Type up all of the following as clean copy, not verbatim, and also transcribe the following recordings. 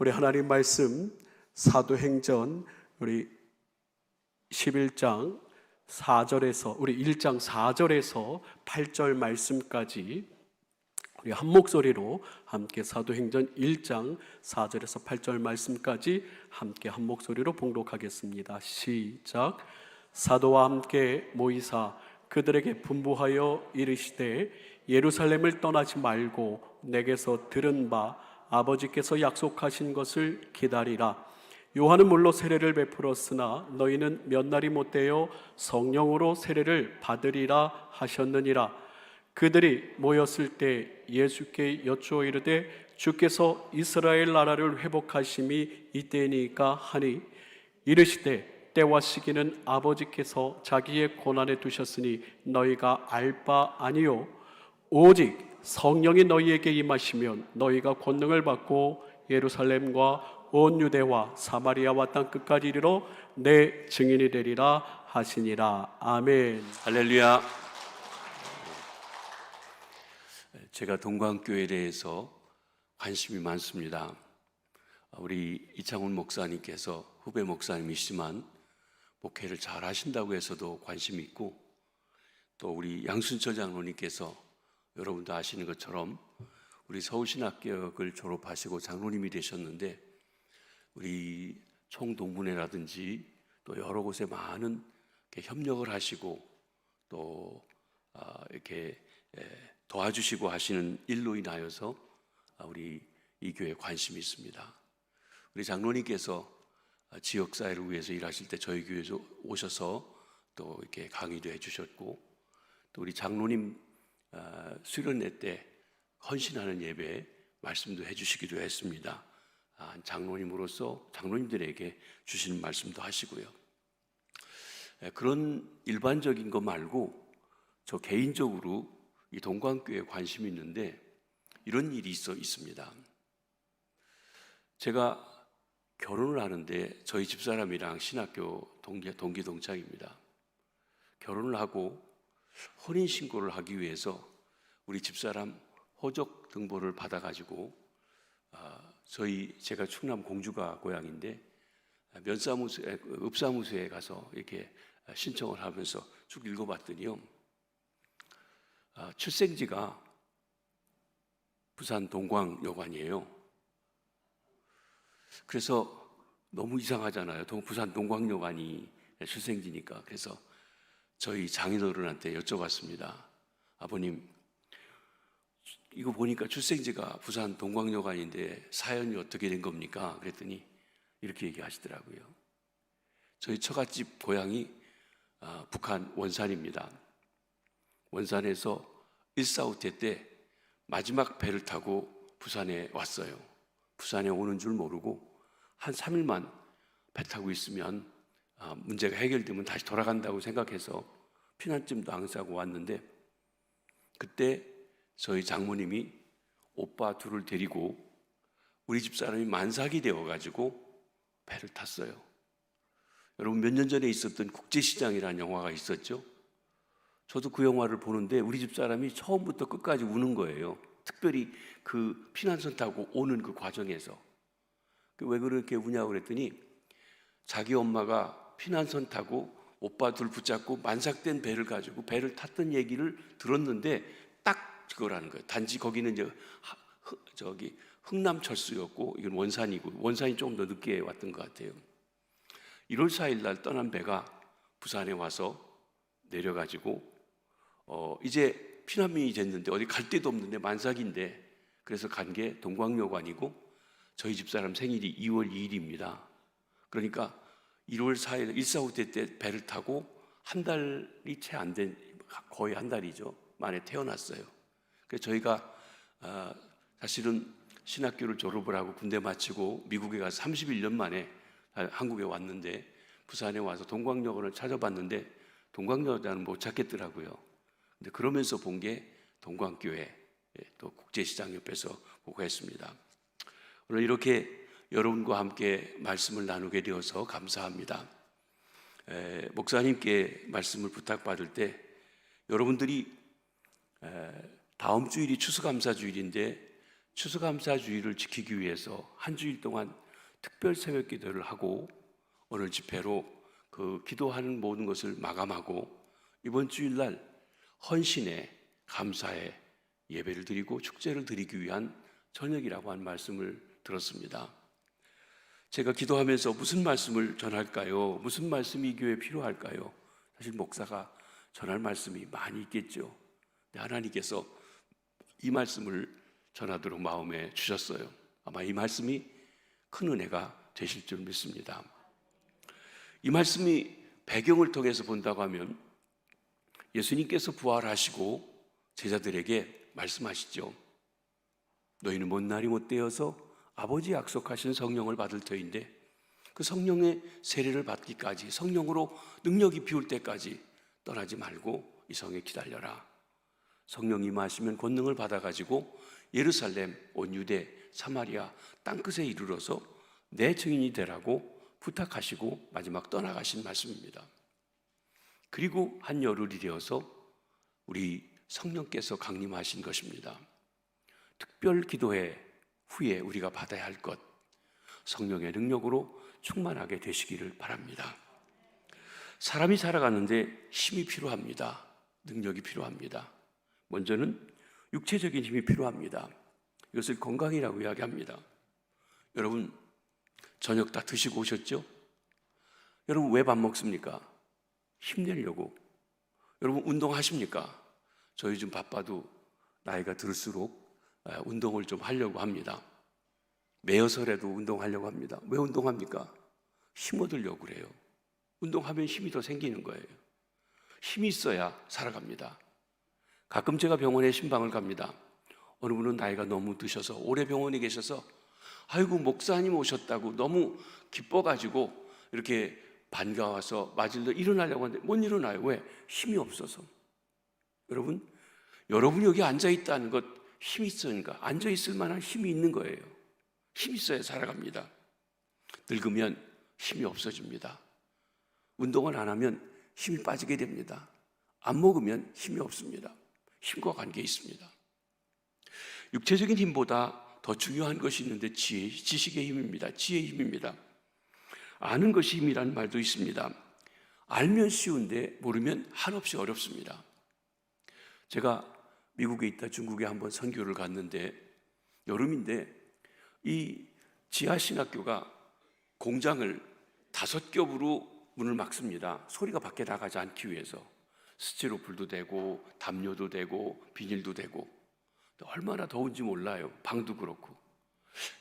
우리 하나님 말씀 사도행전 우리 11장 4절에서 우리 1장 4절에서 8절 말씀까지 우리 한 목소리로 함께 사도행전 1장 4절에서 8절 말씀까지 함께 한 목소리로 봉독하겠습니다. 시작. 사도와 함께 모이사 그들에게 분부하여 이르시되 예루살렘을 떠나지 말고 내게서 들은 바 아버지께서 약속하신 것을 기다리라. 요한은 물로 세례를 베풀었으나 너희는 몇 날이 못되어 성령으로 세례를 받으리라 하셨느니라. 그들이 모였을 때 예수께 여쭈어 이르되 주께서 이스라엘 나라를 회복하심이 이때니까 하니 이르시되 때와 시기는 아버지께서 자기의 권한에 두셨으니 너희가 알 바 아니요 오직 성령이 너희에게 임하시면 너희가 권능을 받고 예루살렘과 온 유대와 사마리아와 땅 끝까지 이르러 내 증인이 되리라 하시니라. 아멘. 할렐루야. 제가 동광교회에 대해서 관심이 많습니다. 우리 이창훈 목사님께서 후배 목사님이시지만 목회를 잘 하신다고 해서도 관심이 있고, 또 우리 양순철 장로님께서 여러분도 아시는 것처럼 우리 서울신학교역을 졸업하시고 장로님이 되셨는데 우리 총동문회라든지 또 여러 곳에 많은 협력을 하시고 또 이렇게 도와주시고 하시는 일로 인하여서 우리 이 교회에 관심이 있습니다. 우리 장로님께서 지역사회를 위해서 일하실 때 저희 교회에 오셔서 또 이렇게 강의도 해주셨고, 또 우리 장로님 수련회 때 헌신하는 예배에 말씀도 해주시기도 했습니다. 장로님으로서 장로님들에게 주시는 말씀도 하시고요. 그런 일반적인 거 말고 저 개인적으로 이 동광교회에 관심이 있는데 이런 일이 있습니다. 제가 결혼을 하는데 저희 집사람이랑 신학교 동기 동창입니다. 결혼을 하고 혼인신고를 하기 위해서 우리 집사람 호적 등본을 받아가지고 제가 충남 공주가 고향인데 읍사무소에 가서 이렇게 신청을 하면서 쭉 읽어봤더니요, 출생지가 부산 동광여관이에요. 그래서 너무 이상하잖아요. 부산 동광여관이 출생지니까. 그래서 저희 장인어른한테 여쭤봤습니다. 아버님, 이거 보니까 출생지가 부산 동광여관인데 사연이 어떻게 된 겁니까? 그랬더니 이렇게 얘기하시더라고요. 저희 처갓집 고향이 북한 원산입니다. 원산에서 1.4.5태 때 마지막 배를 타고 부산에 왔어요. 부산에 오는 줄 모르고 한 3일만 배 타고 있으면 문제가 해결되면 다시 돌아간다고 생각해서 피난증도 안 싸고 왔는데, 그때 저희 장모님이 오빠 둘을 데리고 우리 집사람이 만삭이 되어가지고 배를 탔어요. 여러분, 몇 년 전에 있었던 국제시장이라는 영화가 있었죠. 저도 그 영화를 보는데 우리 집사람이 처음부터 끝까지 우는 거예요. 특별히 그 피난선 타고 오는 그 과정에서. 왜 그렇게 우냐고 그랬더니 자기 엄마가 피난선 타고 오빠 둘 붙잡고 만삭된 배를 가지고 배를 탔던 얘기를 들었는데 딱 그거라는 거예요. 단지 거기는 이제 흥남철수였고 이건 원산이고, 원산이 조금 더 늦게 왔던 것 같아요. 1월 4일 날 떠난 배가 부산에 와서 내려가지고 이제 피난민이 됐는데 어디 갈 데도 없는데 만삭인데, 그래서 간 게 동광여관이고 저희 집사람 생일이 2월 2일입니다. 그러니까 1월 4일 1.4.5태 때 배를 타고 한 달이 채 안 된, 거의 한 달이죠, 만에 태어났어요. 그래서 저희가 사실은 신학교를 졸업을 하고 군대 마치고 미국에 가서 31년 만에 한국에 왔는데 부산에 와서 동광여관을 찾아봤는데 동광여관은 못 찾겠더라고요. 근데 그러면서 본 게 동광교회, 또 국제시장 옆에서 보고 했습니다. 오늘 이렇게 여러분과 함께 말씀을 나누게 되어서 감사합니다. 목사님께 말씀을 부탁받을 때 여러분들이 다음 주일이 추수감사주일인데 추수감사주의를 지키기 위해서 한 주일 동안 특별 새벽 기도를 하고 오늘 집회로 그 기도하는 모든 것을 마감하고 이번 주일날 헌신의 감사의 예배를 드리고 축제를 드리기 위한 저녁이라고 한 말씀을 들었습니다. 제가 기도하면서 무슨 말씀을 전할까요? 무슨 말씀이 이 교회에 필요할까요? 사실 목사가 전할 말씀이 많이 있겠죠. 하나님께서 이 말씀을 전하도록 마음에 주셨어요. 아마 이 말씀이 큰 은혜가 되실 줄 믿습니다. 이 말씀이 배경을 통해서 본다고 하면 예수님께서 부활하시고 제자들에게 말씀하시죠. 너희는 먼 날이 못 되어서 아버지 약속하신 성령을 받을 터인데 그 성령의 세례를 받기까지, 성령으로 능력이 비울 때까지 떠나지 말고 이 성에 기다려라. 성령 임하시면 권능을 받아가지고 예루살렘, 온 유대, 사마리아 땅끝에 이르러서 내 증인이 되라고 부탁하시고 마지막 떠나가신 말씀입니다. 그리고 한 열흘이 되어서 우리 성령께서 강림하신 것입니다. 특별 기도회 후에 우리가 받아야 할 것, 성령의 능력으로 충만하게 되시기를 바랍니다. 사람이 살아가는데 힘이 필요합니다. 능력이 필요합니다. 먼저는 육체적인 힘이 필요합니다. 이것을 건강이라고 이야기합니다. 여러분, 저녁 다 드시고 오셨죠? 여러분, 왜 밥 먹습니까? 힘내려고. 여러분, 운동하십니까? 저 요즘 바빠도 나이가 들수록 운동을 좀 하려고 합니다. 매여서라도 운동하려고 합니다. 왜 운동합니까? 힘 얻으려고 그래요. 운동하면 힘이 더 생기는 거예요. 힘이 있어야 살아갑니다. 가끔 제가 병원에 신방을 갑니다. 어느 분은 나이가 너무 드셔서 오래 병원에 계셔서 아이고 목사님 오셨다고 너무 기뻐가지고 이렇게 반가워서 맞을려 일어나려고 하는데 못 일어나요. 왜? 힘이 없어서. 여러분, 여러분이 여기 앉아있다는 것 힘이 있으니까 앉아있을 만한 힘이 있는 거예요. 힘이 있어야 살아갑니다. 늙으면 힘이 없어집니다. 운동을 안 하면 힘이 빠지게 됩니다. 안 먹으면 힘이 없습니다. 힘과 관계 있습니다. 육체적인 힘보다 더 중요한 것이 있는데 지식의 힘입니다. 지혜의 힘입니다. 아는 것이 힘이라는 말도 있습니다. 알면 쉬운데 모르면 한없이 어렵습니다. 제가 미국에 있다 중국에 한번 선교를 갔는데 여름인데 이 지하신학교가 공장을 5겹으로 문을 막습니다. 소리가 밖에 나가지 않기 위해서. 스티로폴도 되고 담요도 되고 비닐도 되고 얼마나 더운지 몰라요. 방도 그렇고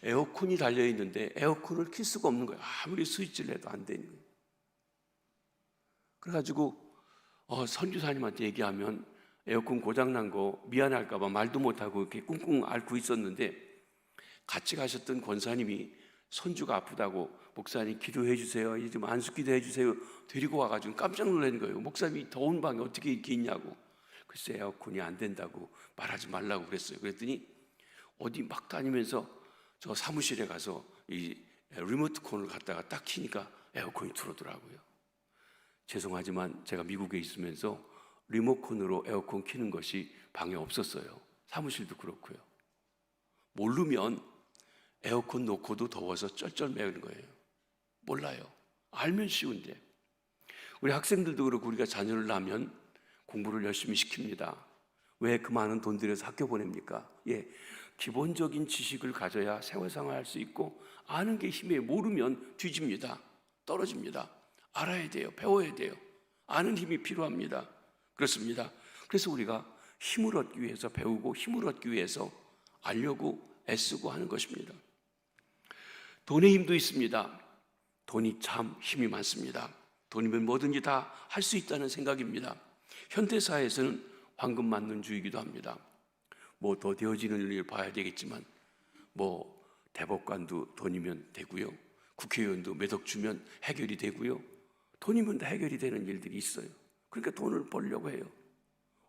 에어컨이 달려있는데 에어컨을 킬 수가 없는 거예요. 아무리 스위치를 해도 안 되는 거예요. 그래가지고 선교사님한테 얘기하면 에어컨 고장난 거 미안할까 봐 말도 못하고 이렇게 꿍꿍 앓고 있었는데 같이 가셨던 권사님이 손주가 아프다고 목사님 기도해 주세요. 이제 좀 안수 기도해 주세요. 데리고 와가지고 깜짝 놀란 거예요. 목사님이 더운 방에 어떻게 이렇게 있냐고. 글쎄 에어컨이 안 된다고 말하지 말라고 그랬어요. 그랬더니 어디 막 다니면서 저 사무실에 가서 이 리모트콘을 갖다가 딱 키니까 에어컨이 들어오더라고요. 죄송하지만 제가 미국에 있으면서 리모컨으로 에어컨 키는 것이 방에 없었어요. 사무실도 그렇고요. 모르면 에어컨 놓고도 더워서 쩔쩔매는 거예요. 몰라요. 알면 쉬운데. 우리 학생들도 그렇고 우리가 자녀를 낳으면 공부를 열심히 시킵니다. 왜 그 많은 돈 들여서 학교 보냅니까? 기본적인 지식을 가져야 세월생활할 수 있고 아는 게 힘이에요. 모르면 뒤집니다. 떨어집니다. 알아야 돼요. 배워야 돼요. 아는 힘이 필요합니다. 그렇습니다. 그래서 우리가 힘을 얻기 위해서 배우고 힘을 얻기 위해서 알려고 애쓰고 하는 것입니다. 돈의 힘도 있습니다. 돈이 참 힘이 많습니다. 돈이면 뭐든지 다 할 수 있다는 생각입니다. 현대사회에서는 황금 만능주의이기도 합니다. 뭐 더 되어지는 일을 봐야 되겠지만 뭐 대법관도 돈이면 되고요. 국회의원도 몇 억 주면 해결이 되고요. 돈이면 다 해결이 되는 일들이 있어요. 그러니까 돈을 벌려고 해요.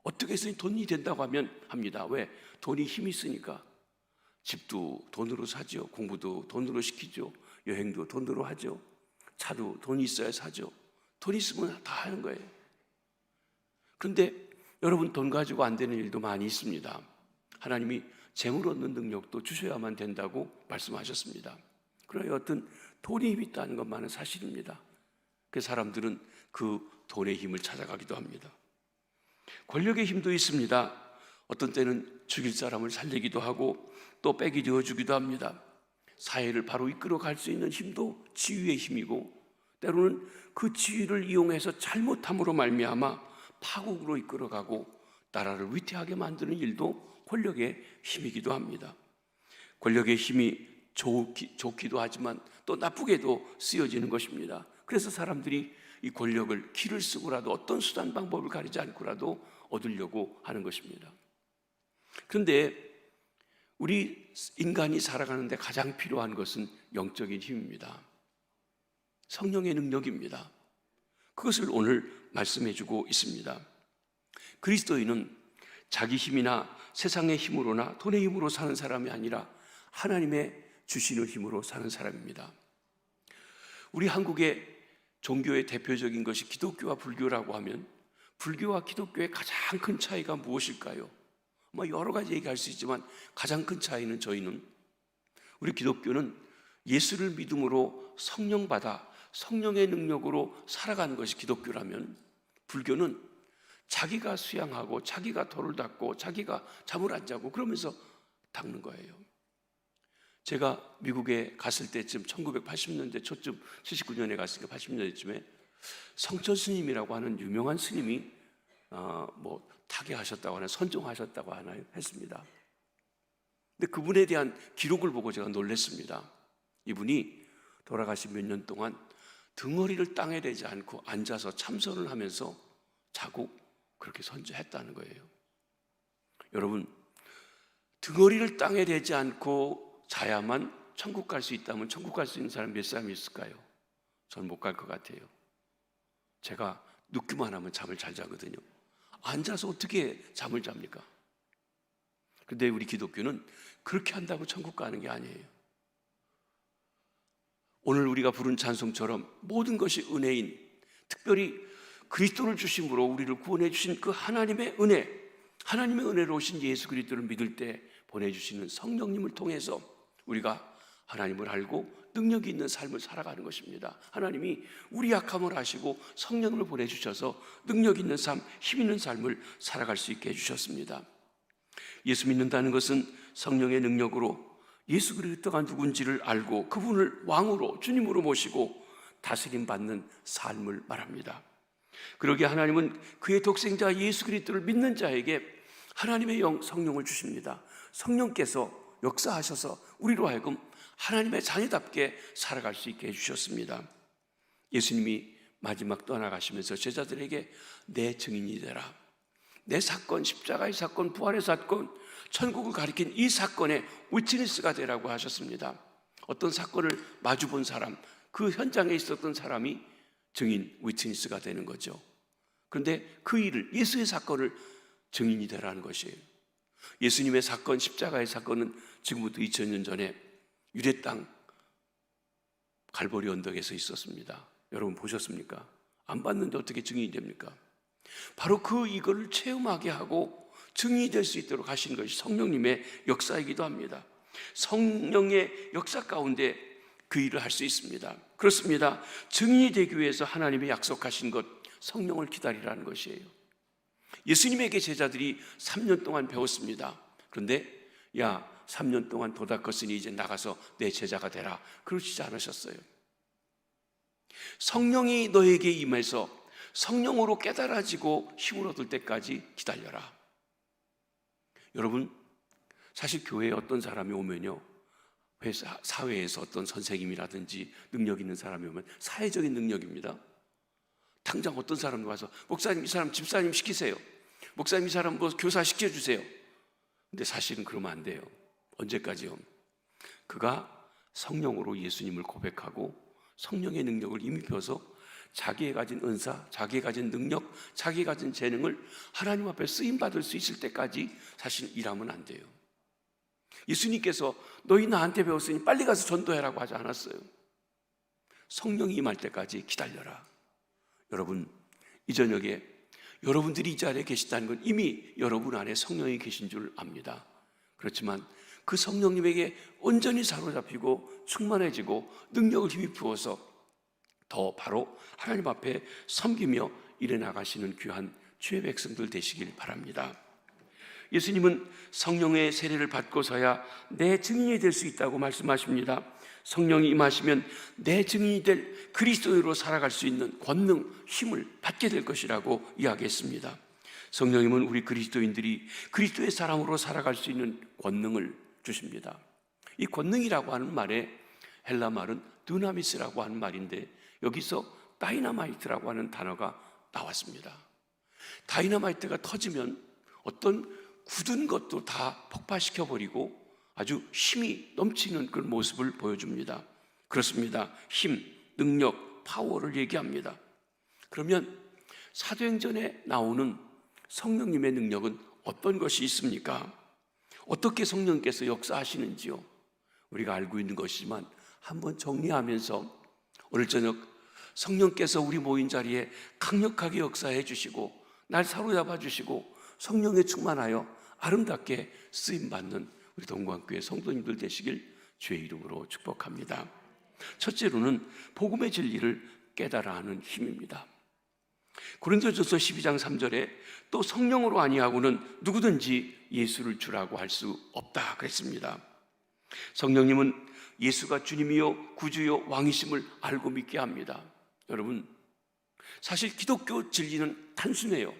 어떻게 해서 돈이 된다고 하면 합니다. 왜? 돈이 힘이 있으니까. 집도 돈으로 사죠. 공부도 돈으로 시키죠. 여행도 돈으로 하죠. 차도 돈이 있어야 사죠. 돈 있으면 다 하는 거예요. 그런데 여러분 돈 가지고 안 되는 일도 많이 있습니다. 하나님이 재물 얻는 능력도 주셔야만 된다고 말씀하셨습니다. 그러나 어떤 돈의 힘이 있다는 것만은 사실입니다. 그 사람들은 그 돈의 힘을 찾아가기도 합니다. 권력의 힘도 있습니다. 어떤 때는 죽일 사람을 살리기도 하고 또 빽이 되어주기도 합니다. 사회를 바로 이끌어 갈 수 있는 힘도 지위의 힘이고, 때로는 그 지위를 이용해서 잘못함으로 말미암아 파국으로 이끌어가고 나라를 위태하게 만드는 일도 권력의 힘이기도 합니다. 권력의 힘이 좋기도 하지만 또 나쁘게도 쓰여지는 것입니다. 그래서 사람들이 이 권력을 기를 쓰고라도 어떤 수단 방법을 가리지 않고라도 얻으려고 하는 것입니다. 그런데 우리 인간이 살아가는데 가장 필요한 것은 영적인 힘입니다. 성령의 능력입니다. 그것을 오늘 말씀해 주고 있습니다. 그리스도인은 자기 힘이나 세상의 힘으로나 돈의 힘으로 사는 사람이 아니라 하나님의 주시는 힘으로 사는 사람입니다. 우리 한국의 종교의 대표적인 것이 기독교와 불교라고 하면 불교와 기독교의 가장 큰 차이가 무엇일까요? 여러 가지 얘기할 수 있지만 가장 큰 차이는 저희는 우리 기독교는 예수를 믿음으로 성령 받아 성령의 능력으로 살아가는 것이 기독교라면 불교는 자기가 수양하고 자기가 돌을 닦고 자기가 잠을 안 자고 그러면서 닦는 거예요. 제가 미국에 갔을 때쯤 1980년대 초쯤 79년에 갔으니까 80년대쯤에 성천 스님이라고 하는 유명한 스님이 타계하셨다고 하나 선종하셨다고 하나 했습니다. 근데 그분에 대한 기록을 보고 제가 놀랐습니다. 이분이 돌아가신 몇 년 동안 등허리를 땅에 대지 않고 앉아서 참선을 하면서 자고 그렇게 선조했다는 거예요. 여러분, 등허리를 땅에 대지 않고 자야만 천국 갈 수 있다면 천국 갈 수 있는 사람 몇 사람이 있을까요? 저는 못 갈 것 같아요. 제가 눕기만 하면 잠을 잘 자거든요. 앉아서 어떻게 잠을 잡니까? 그런데 우리 기독교는 그렇게 한다고 천국 가는 게 아니에요. 오늘 우리가 부른 찬송처럼 모든 것이 은혜인, 특별히 그리스도를 주심으로 우리를 구원해 주신 그 하나님의 은혜, 하나님의 은혜로 오신 예수 그리스도를 믿을 때 보내주시는 성령님을 통해서 우리가 하나님을 알고 능력이 있는 삶을 살아가는 것입니다. 하나님이 우리 약함을 아시고 성령을 보내주셔서 능력 있는 삶, 힘 있는 삶을 살아갈 수 있게 해주셨습니다. 예수 믿는다는 것은 성령의 능력으로 예수 그리스도가 누군지를 알고 그분을 왕으로 주님으로 모시고 다스림 받는 삶을 말합니다. 그러기에 하나님은 그의 독생자 예수 그리스도를 믿는 자에게 하나님의 성령을 주십니다. 성령께서 역사하셔서 우리로 하여금 하나님의 자녀답게 살아갈 수 있게 해주셨습니다. 예수님이 마지막 떠나가시면서 제자들에게 내 증인이 되라. 내 사건, 십자가의 사건, 부활의 사건, 천국을 가리킨 이 사건의 위트니스가 되라고 하셨습니다. 어떤 사건을 마주본 사람, 그 현장에 있었던 사람이 증인, 위트니스가 되는 거죠. 그런데 그 일을, 예수의 사건을 증인이 되라는 것이에요. 예수님의 사건, 십자가의 사건은 지금부터 2000년 전에 유대 땅 갈보리 언덕에서 있었습니다. 여러분 보셨습니까? 안 봤는데 어떻게 증인이 됩니까? 바로 이거를 체험하게 하고 증인이 될 수 있도록 하신 것이 성령님의 역사이기도 합니다. 성령의 역사 가운데 그 일을 할 수 있습니다. 그렇습니다. 증인이 되기 위해서 하나님이 약속하신 것, 성령을 기다리라는 것이에요. 예수님에게 제자들이 3년 동안 배웠습니다. 그런데 3년 동안 도닦았으니 이제 나가서 내 제자가 되라. 그러시지 않으셨어요. 성령이 너에게 임해서 성령으로 깨달아지고 힘을 얻을 때까지 기다려라. 여러분, 사실 교회에 어떤 사람이 오면요, 회사, 사회에서 어떤 선생님이라든지 능력 있는 사람이 오면 사회적인 능력입니다. 당장 어떤 사람이 와서 목사님, 이 사람 집사님 시키세요. 목사님, 이 사람 교사 시켜주세요. 근데 사실은 그러면 안 돼요. 언제까지요? 그가 성령으로 예수님을 고백하고 성령의 능력을 임입혀서 자기의 가진 은사, 자기의 가진 능력, 자기의 가진 재능을 하나님 앞에 쓰임받을 수 있을 때까지 사실 일하면 안 돼요. 예수님께서 너희 나한테 배웠으니 빨리 가서 전도해라고 하지 않았어요. 성령이 임할 때까지 기다려라. 여러분, 이 저녁에 여러분들이 이 자리에 계시다는 건 이미 여러분 안에 성령이 계신 줄 압니다. 그렇지만 그 성령님에게 온전히 사로잡히고 충만해지고 능력을 힘입 부어서 더 바로 하나님 앞에 섬기며 일해 나가시는 귀한 주의 백성들 되시길 바랍니다. 예수님은 성령의 세례를 받고서야 내 증인이 될 수 있다고 말씀하십니다. 성령이 임하시면 내 증인이 될 그리스도인으로 살아갈 수 있는 권능, 힘을 받게 될 것이라고 이야기했습니다. 성령님은 우리 그리스도인들이 그리스도의 사람으로 살아갈 수 있는 권능을 주십니다. 이 권능이라고 하는 말에 헬라 말은 두나미스라고 하는 말인데 여기서 다이너마이트라고 하는 단어가 나왔습니다. 다이너마이트가 터지면 어떤 굳은 것도 다 폭파시켜버리고 아주 힘이 넘치는 그런 모습을 보여줍니다. 그렇습니다. 힘, 능력, 파워를 얘기합니다. 그러면 사도행전에 나오는 성령님의 능력은 어떤 것이 있습니까? 어떻게 성령께서 역사하시는지요? 우리가 알고 있는 것이지만 한번 정리하면서 오늘 저녁 성령께서 우리 모인 자리에 강력하게 역사해 주시고 날 사로잡아 주시고 성령에 충만하여 아름답게 쓰임받는 우리 동관교회 성도님들 되시길 주의 이름으로 축복합니다. 첫째로는 복음의 진리를 깨달아 하는 힘입니다. 고린도전서 12장 3절에 또 성령으로 아니하고는 누구든지 예수를 주라고 할 수 없다 그랬습니다. 성령님은 예수가 주님이요 구주요 왕이심을 알고 믿게 합니다. 여러분, 사실 기독교 진리는 단순해요.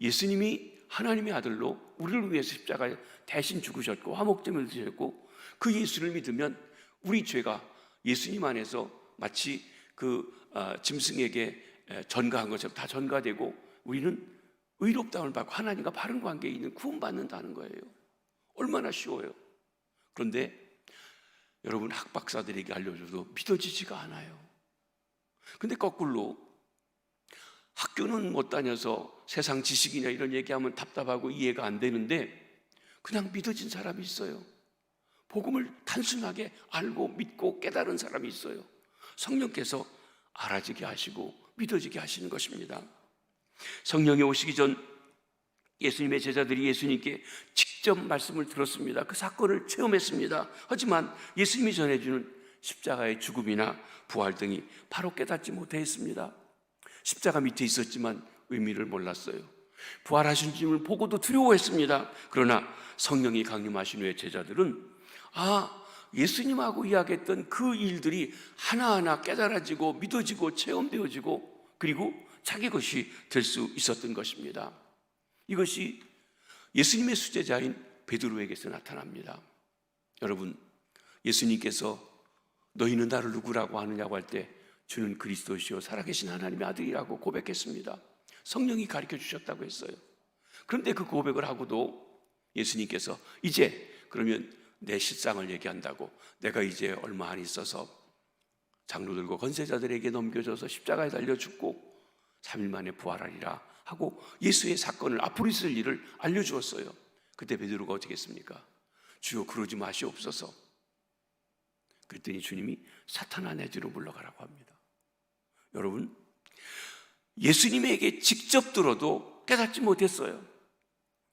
예수님이 하나님의 아들로 우리를 위해서 십자가에 대신 죽으셨고 화목제물을 드셨고 그 예수를 믿으면 우리 죄가 예수님 안에서 마치 그 짐승에게 전가한 것처럼 다 전가되고 우리는 의롭다움을 받고 하나님과 바른 관계에 있는 구원받는다는 거예요. 얼마나 쉬워요. 그런데 여러분, 학박사들에게 알려줘도 믿어지지가 않아요. 근데 거꾸로 학교는 못 다녀서 세상 지식이나 이런 얘기하면 답답하고 이해가 안 되는데 그냥 믿어진 사람이 있어요. 복음을 단순하게 알고 믿고 깨달은 사람이 있어요. 성령께서 알아지게 하시고 믿어지게 하시는 것입니다. 성령이 오시기 전 예수님의 제자들이 예수님께 직접 말씀을 들었습니다. 그 사건을 체험했습니다. 하지만 예수님이 전해주는 십자가의 죽음이나 부활 등이 바로 깨닫지 못했습니다. 십자가 밑에 있었지만 의미를 몰랐어요. 부활하신 주님을 보고도 두려워했습니다. 그러나 성령이 강림하신 후에 제자들은 예수님하고 이야기했던 그 일들이 하나하나 깨달아지고 믿어지고 체험되어지고 그리고 자기 것이 될 수 있었던 것입니다. 이것이 예수님의 수제자인 베드로에게서 나타납니다. 여러분, 예수님께서 너희는 나를 누구라고 하느냐고 할 때 주는 그리스도시요 살아계신 하나님의 아들이라고 고백했습니다. 성령이 가르쳐 주셨다고 했어요. 그런데 그 고백을 하고도 예수님께서 이제 그러면 내 실상을 얘기한다고 내가 이제 얼마 안 있어서 장로들과 권세자들에게 넘겨져서 십자가에 달려 죽고 3일 만에 부활하리라 하고 예수의 사건을 앞으로 있을 일을 알려주었어요. 그때 베드로가 어떻게 했습니까? 주여 그러지 마시옵소서. 그랬더니 주님이 사탄아 내 뒤로 물러가라고 합니다. 여러분, 예수님에게 직접 들어도 깨닫지 못했어요.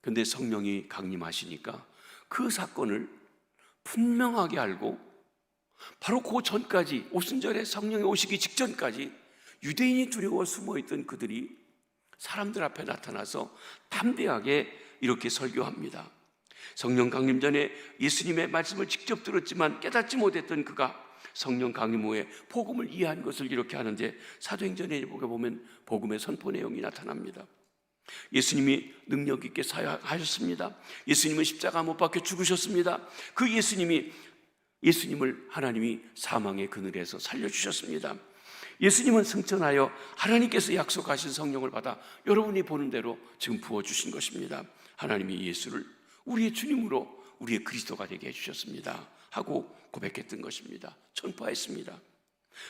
그런데 성령이 강림하시니까 그 사건을 분명하게 알고 바로 그 전까지 오순절에 성령이 오시기 직전까지 유대인이 두려워 숨어있던 그들이 사람들 앞에 나타나서 담대하게 이렇게 설교합니다. 성령 강림 전에 예수님의 말씀을 직접 들었지만 깨닫지 못했던 그가 성령 강림 후에 복음을 이해한 것을 이렇게 하는데 사도행전에 보면 복음의 선포 내용이 나타납니다. 예수님이 능력 있게 사역하셨습니다. 예수님은 십자가 못 박혀 죽으셨습니다. 그 예수님을 하나님이 사망의 그늘에서 살려주셨습니다. 예수님은 승천하여 하나님께서 약속하신 성령을 받아 여러분이 보는 대로 지금 부어주신 것입니다. 하나님이 예수를 우리의 주님으로 우리의 그리스도가 되게 해주셨습니다 하고 고백했던 것입니다. 전파했습니다.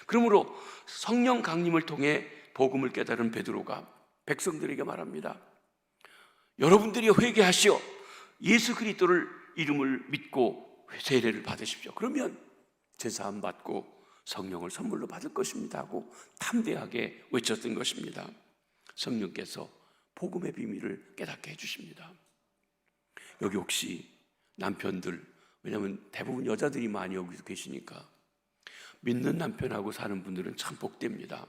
그러므로 성령 강림을 통해 복음을 깨달은 베드로가 백성들에게 말합니다. 여러분들이 회개하시어 예수 그리스도를 이름을 믿고 세례를 받으십시오. 그러면 제사함 받고 성령을 선물로 받을 것입니다 하고 담대하게 외쳤던 것입니다. 성령께서 복음의 비밀을 깨닫게 해주십니다. 여기 혹시 남편들, 왜냐하면 대부분 여자들이 많이 여기 계시니까 믿는 남편하고 사는 분들은 참 복됩니다.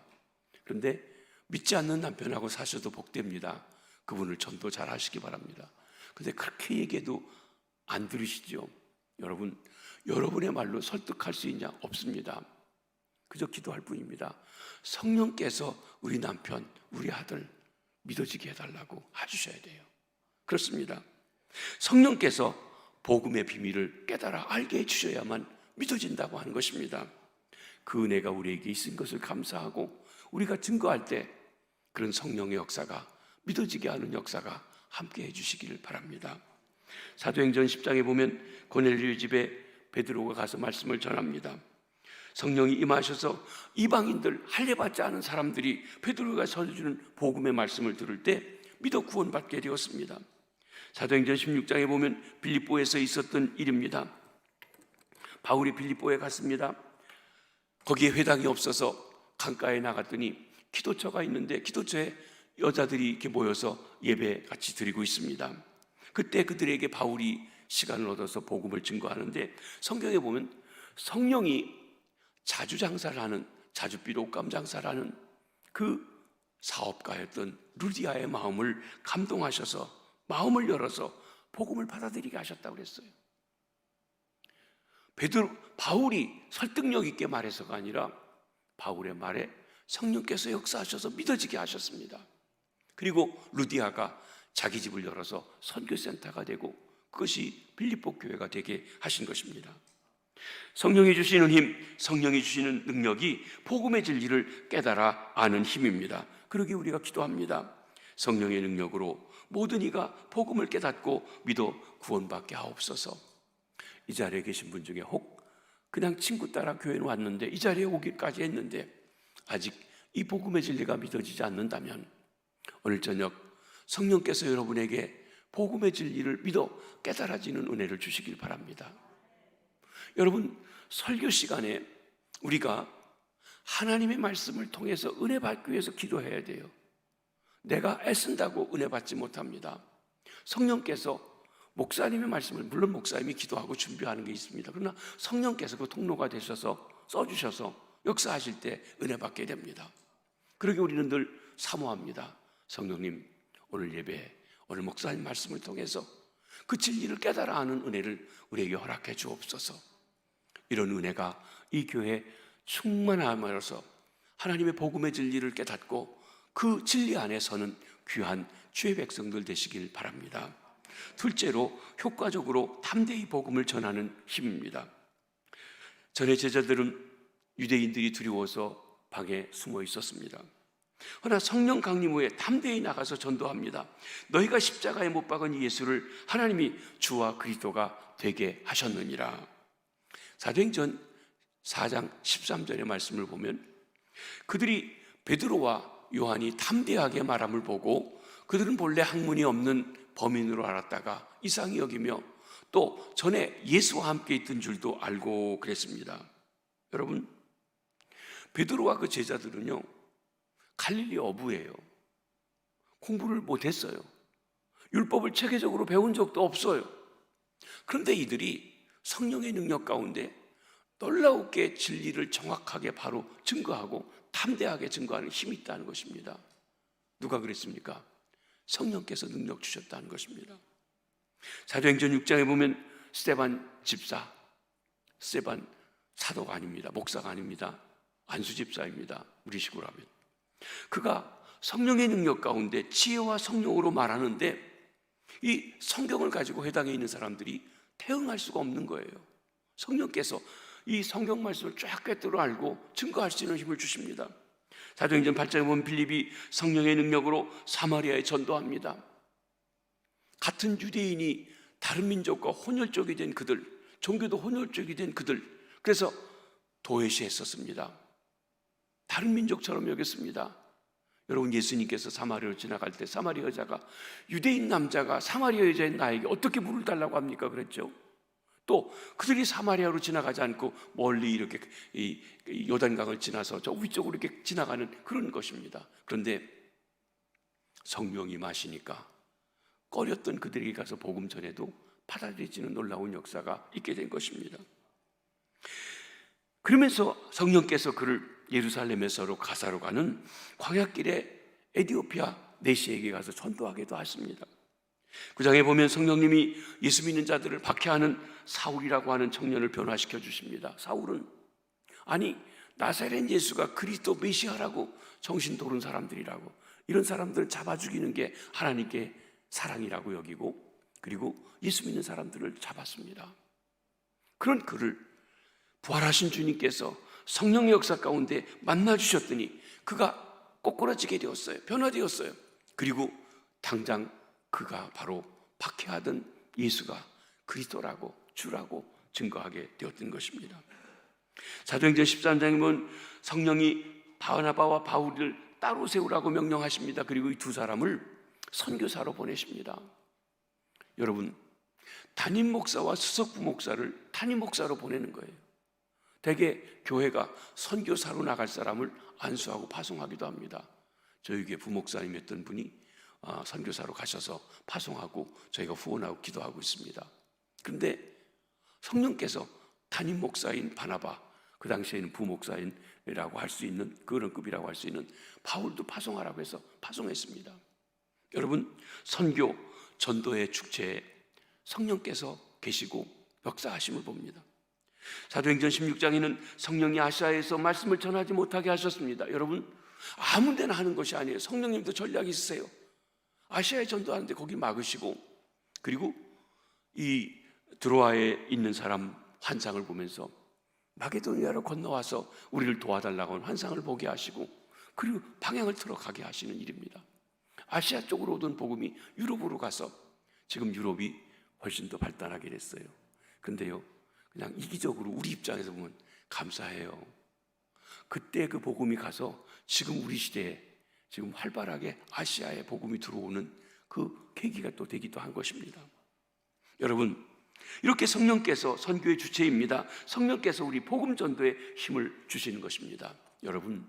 그런데 믿지 않는 남편하고 사셔도 복됩니다. 그분을 전도 잘 하시기 바랍니다. 그런데 그렇게 얘기해도 안 들으시죠? 여러분, 여러분의 말로 설득할 수 있냐? 없습니다. 그저 기도할 뿐입니다. 성령께서 우리 남편, 우리 아들 믿어지게 해달라고 해주셔야 돼요. 그렇습니다. 성령께서 복음의 비밀을 깨달아 알게 해주셔야만 믿어진다고 하는 것입니다. 그 은혜가 우리에게 있은 것을 감사하고 우리가 증거할 때 그런 성령의 역사가, 믿어지게 하는 역사가 함께 해주시기를 바랍니다. 사도행전 10장에 보면 고넬료 집에 베드로가 가서 말씀을 전합니다. 성령이 임하셔서 이방인들, 할례받지 않은 사람들이 베드로가 전해주는 복음의 말씀을 들을 때 믿어 구원받게 되었습니다. 사도행전 16장에 보면 빌립보에서 있었던 일입니다. 바울이 빌립보에 갔습니다. 거기에 회당이 없어서 강가에 나갔더니 기도처가 있는데 기도처에 여자들이 이렇게 모여서 예배 같이 드리고 있습니다. 그때 그들에게 바울이 시간을 얻어서 복음을 증거하는데, 성경에 보면 성령이 자주 장사를 하는, 자주빛 옷감 장사를 하는 그 사업가였던 루디아의 마음을 감동하셔서 마음을 열어서 복음을 받아들이게 하셨다고 그랬어요. 바울이 설득력 있게 말해서가 아니라 바울의 말에 성령께서 역사하셔서 믿어지게 하셨습니다. 그리고 루디아가 자기 집을 열어서 선교센터가 되고 그것이 빌립보 교회가 되게 하신 것입니다. 성령이 주시는 힘, 성령이 주시는 능력이 복음의 진리를 깨달아 아는 힘입니다. 그러기 우리가 기도합니다. 성령의 능력으로 모든 이가 복음을 깨닫고 믿어 구원받게 하옵소서. 이 자리에 계신 분 중에 혹 그냥 친구 따라 교회에 왔는데 이 자리에 오기까지 했는데 아직 이 복음의 진리가 믿어지지 않는다면 오늘 저녁 성령께서 여러분에게 복음의 진리를 믿어 깨달아지는 은혜를 주시길 바랍니다. 여러분, 설교 시간에 우리가 하나님의 말씀을 통해서 은혜 받기 위해서 기도해야 돼요. 내가 애쓴다고 은혜 받지 못합니다. 성령께서 목사님의 말씀을, 물론 목사님이 기도하고 준비하는 게 있습니다. 그러나 성령께서 그 통로가 되셔서 써주셔서 역사하실 때 은혜 받게 됩니다. 그러기 우리는 늘 사모합니다. 성령님, 오늘 예배, 오늘 목사님 말씀을 통해서 그 진리를 깨달아 아는 은혜를 우리에게 허락해 주옵소서. 이런 은혜가 이 교회에 충만함으로써 하나님의 복음의 진리를 깨닫고 그 진리 안에 서는 귀한 주의 백성들 되시길 바랍니다. 둘째로, 효과적으로 담대히 복음을 전하는 힘입니다. 전에 제자들은 유대인들이 두려워서 방에 숨어 있었습니다. 그러나 성령 강림 후에 담대히 나가서 전도합니다. 너희가 십자가에 못 박은 예수를 하나님이 주와 그리스도가 되게 하셨느니라. 사도행전 4장 13절의 말씀을 보면 그들이 베드로와 요한이 담대하게 말함을 보고 그들은 본래 학문이 없는 범인으로 알았다가 이상히 여기며 또 전에 예수와 함께 있던 줄도 알고 그랬습니다. 여러분, 베드로와 그 제자들은요 갈릴리 어부예요. 공부를 못했어요. 율법을 체계적으로 배운 적도 없어요. 그런데 이들이 성령의 능력 가운데 놀라우게 진리를 정확하게 바로 증거하고 담대하게 증거하는 힘이 있다는 것입니다. 누가 그랬습니까? 성령께서 능력 주셨다는 것입니다. 사도행전 6장에 보면 스데반 집사, 스데반 사도가 아닙니다. 목사가 아닙니다. 안수 집사입니다. 우리식으로 하면. 그가 성령의 능력 가운데 지혜와 성령으로 말하는데 이 성경을 가지고 회당에 있는 사람들이 대응할 수가 없는 거예요. 성령께서 이 성경 말씀을 쫙 꿰뚫어 알고 증거할 수 있는 힘을 주십니다. 사도행전 8장에 보면 빌립이 성령의 능력으로 사마리아에 전도합니다. 같은 유대인이 다른 민족과 혼혈족이 된 그들, 종교도 혼혈족이 된 그들, 그래서 도외시했었습니다. 다른 민족처럼 여겼습니다. 여러분, 예수님께서 사마리아로 지나갈 때 사마리아 여자가, 유대인 남자가 사마리아 여자인 나에게 어떻게 물을 달라고 합니까? 그랬죠. 또 그들이 사마리아로 지나가지 않고 멀리 이렇게 이 요단강을 지나서 저 위쪽으로 이렇게 지나가는 그런 것입니다. 그런데 성령이 마시니까 꺼렸던 그들에게 가서 복음 전해도 받아들여지는 놀라운 역사가 있게 된 것입니다. 그러면서 성령께서 그를 예루살렘에서로 가사로 가는 광야길에 에디오피아 내시에게 가서 전도하기도 하십니다. 9장에 보면 성령님이 예수 믿는 자들을 박해하는 사울이라고 하는 청년을 변화시켜 주십니다. 사울은 아니 나사렛 예수가 그리스도 메시아라고 정신 도른 사람들이라고, 이런 사람들을 잡아 죽이는 게 하나님께 사랑이라고 여기고, 그리고 예수 믿는 사람들을 잡았습니다. 그런 그를 부활하신 주님께서 성령의 역사 가운데 만나 주셨더니 그가 꼬꾸라지게 되었어요. 변화되었어요. 그리고 당장 그가 바로 박해하던 예수가 그리스도라고 주라고 증거하게 되었던 것입니다. 사도행전 13장에 보면 성령이 바나바와 바울을 따로 세우라고 명령하십니다. 그리고 이 두 사람을 선교사로 보내십니다. 여러분, 담임 목사와 수석 부목사를 담임 목사로 보내는 거예요. 대개 교회가 선교사로 나갈 사람을 안수하고 파송하기도 합니다. 저희 교회 부목사님이었던 분이 선교사로 가셔서 파송하고 저희가 후원하고 기도하고 있습니다. 그런데 성령께서 담임 목사인 바나바, 그 당시에는 부목사인이라고 할 수 있는 그런 급이라고 할 수 있는 바울도 파송하라고 해서 파송했습니다. 여러분, 선교, 전도의 축제에 성령께서 계시고 역사하심을 봅니다. 사도행전 16장에는 성령이 아시아에서 말씀을 전하지 못하게 하셨습니다. 여러분, 아무 데나 하는 것이 아니에요. 성령님도 전략이 있으세요. 아시아에 전도하는데 거기 막으시고, 그리고 이 드로아에 있는 사람 환상을 보면서 마게도니아로 건너와서 우리를 도와달라고 하는 환상을 보게 하시고, 그리고 방향을 틀어 가게 하시는 일입니다. 아시아 쪽으로 오던 복음이 유럽으로 가서 지금 유럽이 훨씬 더 발달하게 됐어요. 근데요, 그냥 이기적으로 우리 입장에서 보면 감사해요. 그때 그 복음이 가서 지금 우리 시대에 지금 활발하게 아시아에 복음이 들어오는 그 계기가 또 되기도 한 것입니다. 여러분, 이렇게 성령께서 선교의 주체입니다. 성령께서 우리 복음 전도에 힘을 주시는 것입니다. 여러분,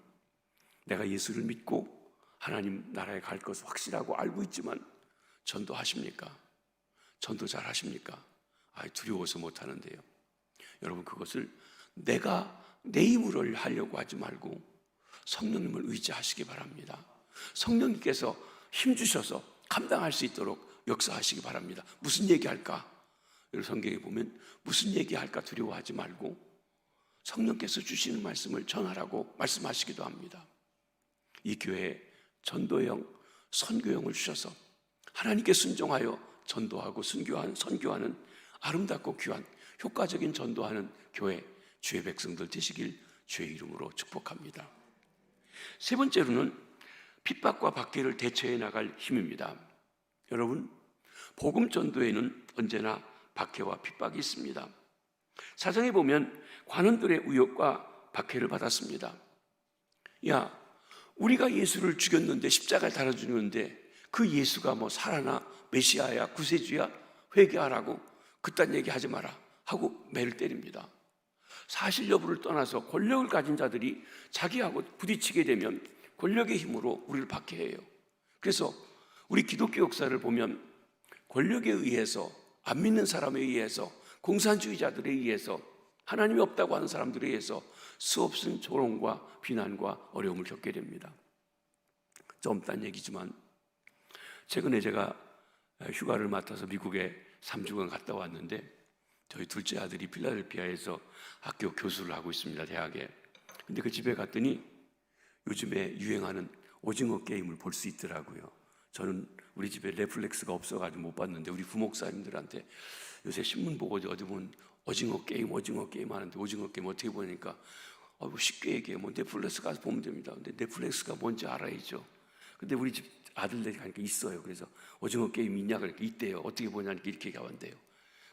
내가 예수를 믿고 하나님 나라에 갈 것을 확실하고 알고 있지만 전도하십니까? 전도 잘 하십니까? 두려워서 못 하는데요. 여러분, 그것을 내가 내 힘으로 하려고 하지 말고 성령님을 의지하시기 바랍니다. 성령님께서 힘 주셔서 감당할 수 있도록 역사하시기 바랍니다. 무슨 얘기할까? 성경에 보면 무슨 얘기할까 두려워하지 말고 성령께서 주시는 말씀을 전하라고 말씀하시기도 합니다. 이 교회에 전도형, 선교형을 주셔서 하나님께 순종하여 전도하고 선교하는 아름답고 귀한 효과적인 전도하는 교회, 주의 백성들 되시길 주의 이름으로 축복합니다. 세 번째로는 핍박과 박해를 대처해 나갈 힘입니다. 여러분, 복음 전도에는 언제나 박해와 핍박이 있습니다. 사정에 보면 관원들의 의혹과 박해를 받았습니다. 야, 우리가 예수를 죽였는데 십자가를 달아주는데 그 예수가 뭐 살아나 메시아야 구세주야 회개하라고 그딴 얘기 하지 마라 하고 매를 때립니다. 사실 여부를 떠나서 권력을 가진 자들이 자기하고 부딪히게 되면 권력의 힘으로 우리를 박해해요. 그래서 우리 기독교 역사를 보면 권력에 의해서, 안 믿는 사람에 의해서, 공산주의자들에 의해서, 하나님이 없다고 하는 사람들에 의해서 수없은 조롱과 비난과 어려움을 겪게 됩니다. 좀 딴 얘기지만 최근에 제가 휴가를 맡아서 미국에 3주간 갔다 왔는데 저희 둘째 아들이 필라델피아에서 학교 교수를 하고 있습니다, 대학에. 근데 그 집에 갔더니 요즘에 유행하는 오징어 게임을 볼 수 있더라고요. 저는 우리 집에 넷플릭스가 없어가지고 못 봤는데 우리 부목사님들한테 요새 신문 보고 어디 보면 오징어 게임 하는데 오징어 게임 어떻게 보니까 쉽게 얘기해. 뭐 넷플릭스 가서 보면 됩니다. 근데 넷플릭스가 뭔지 알아야죠. 근데 우리 집 아들들이 가니까 있어요. 그래서 오징어 게임 있냐 그러니까 있대요. 어떻게 보냐니까 이렇게 얘기한대요.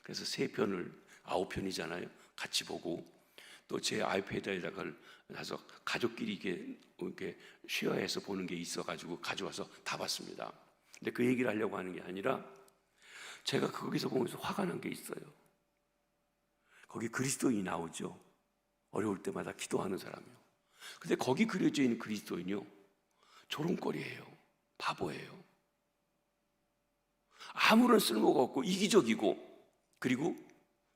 그래서 3편을 9편이잖아요. 같이 보고 또 제 아이패드에다가 가서 가족끼리 이렇게 쉐어해서 보는 게 있어가지고 가져와서 다 봤습니다. 근데 그 얘기를 하려고 하는 게 아니라 제가 거기서 보면서 화가 난 게 있어요. 거기 그리스도인이 나오죠. 어려울 때마다 기도하는 사람이요. 근데 거기 그려져 있는 그리스도인이요, 조롱거리예요. 바보예요. 아무런 쓸모가 없고 이기적이고 그리고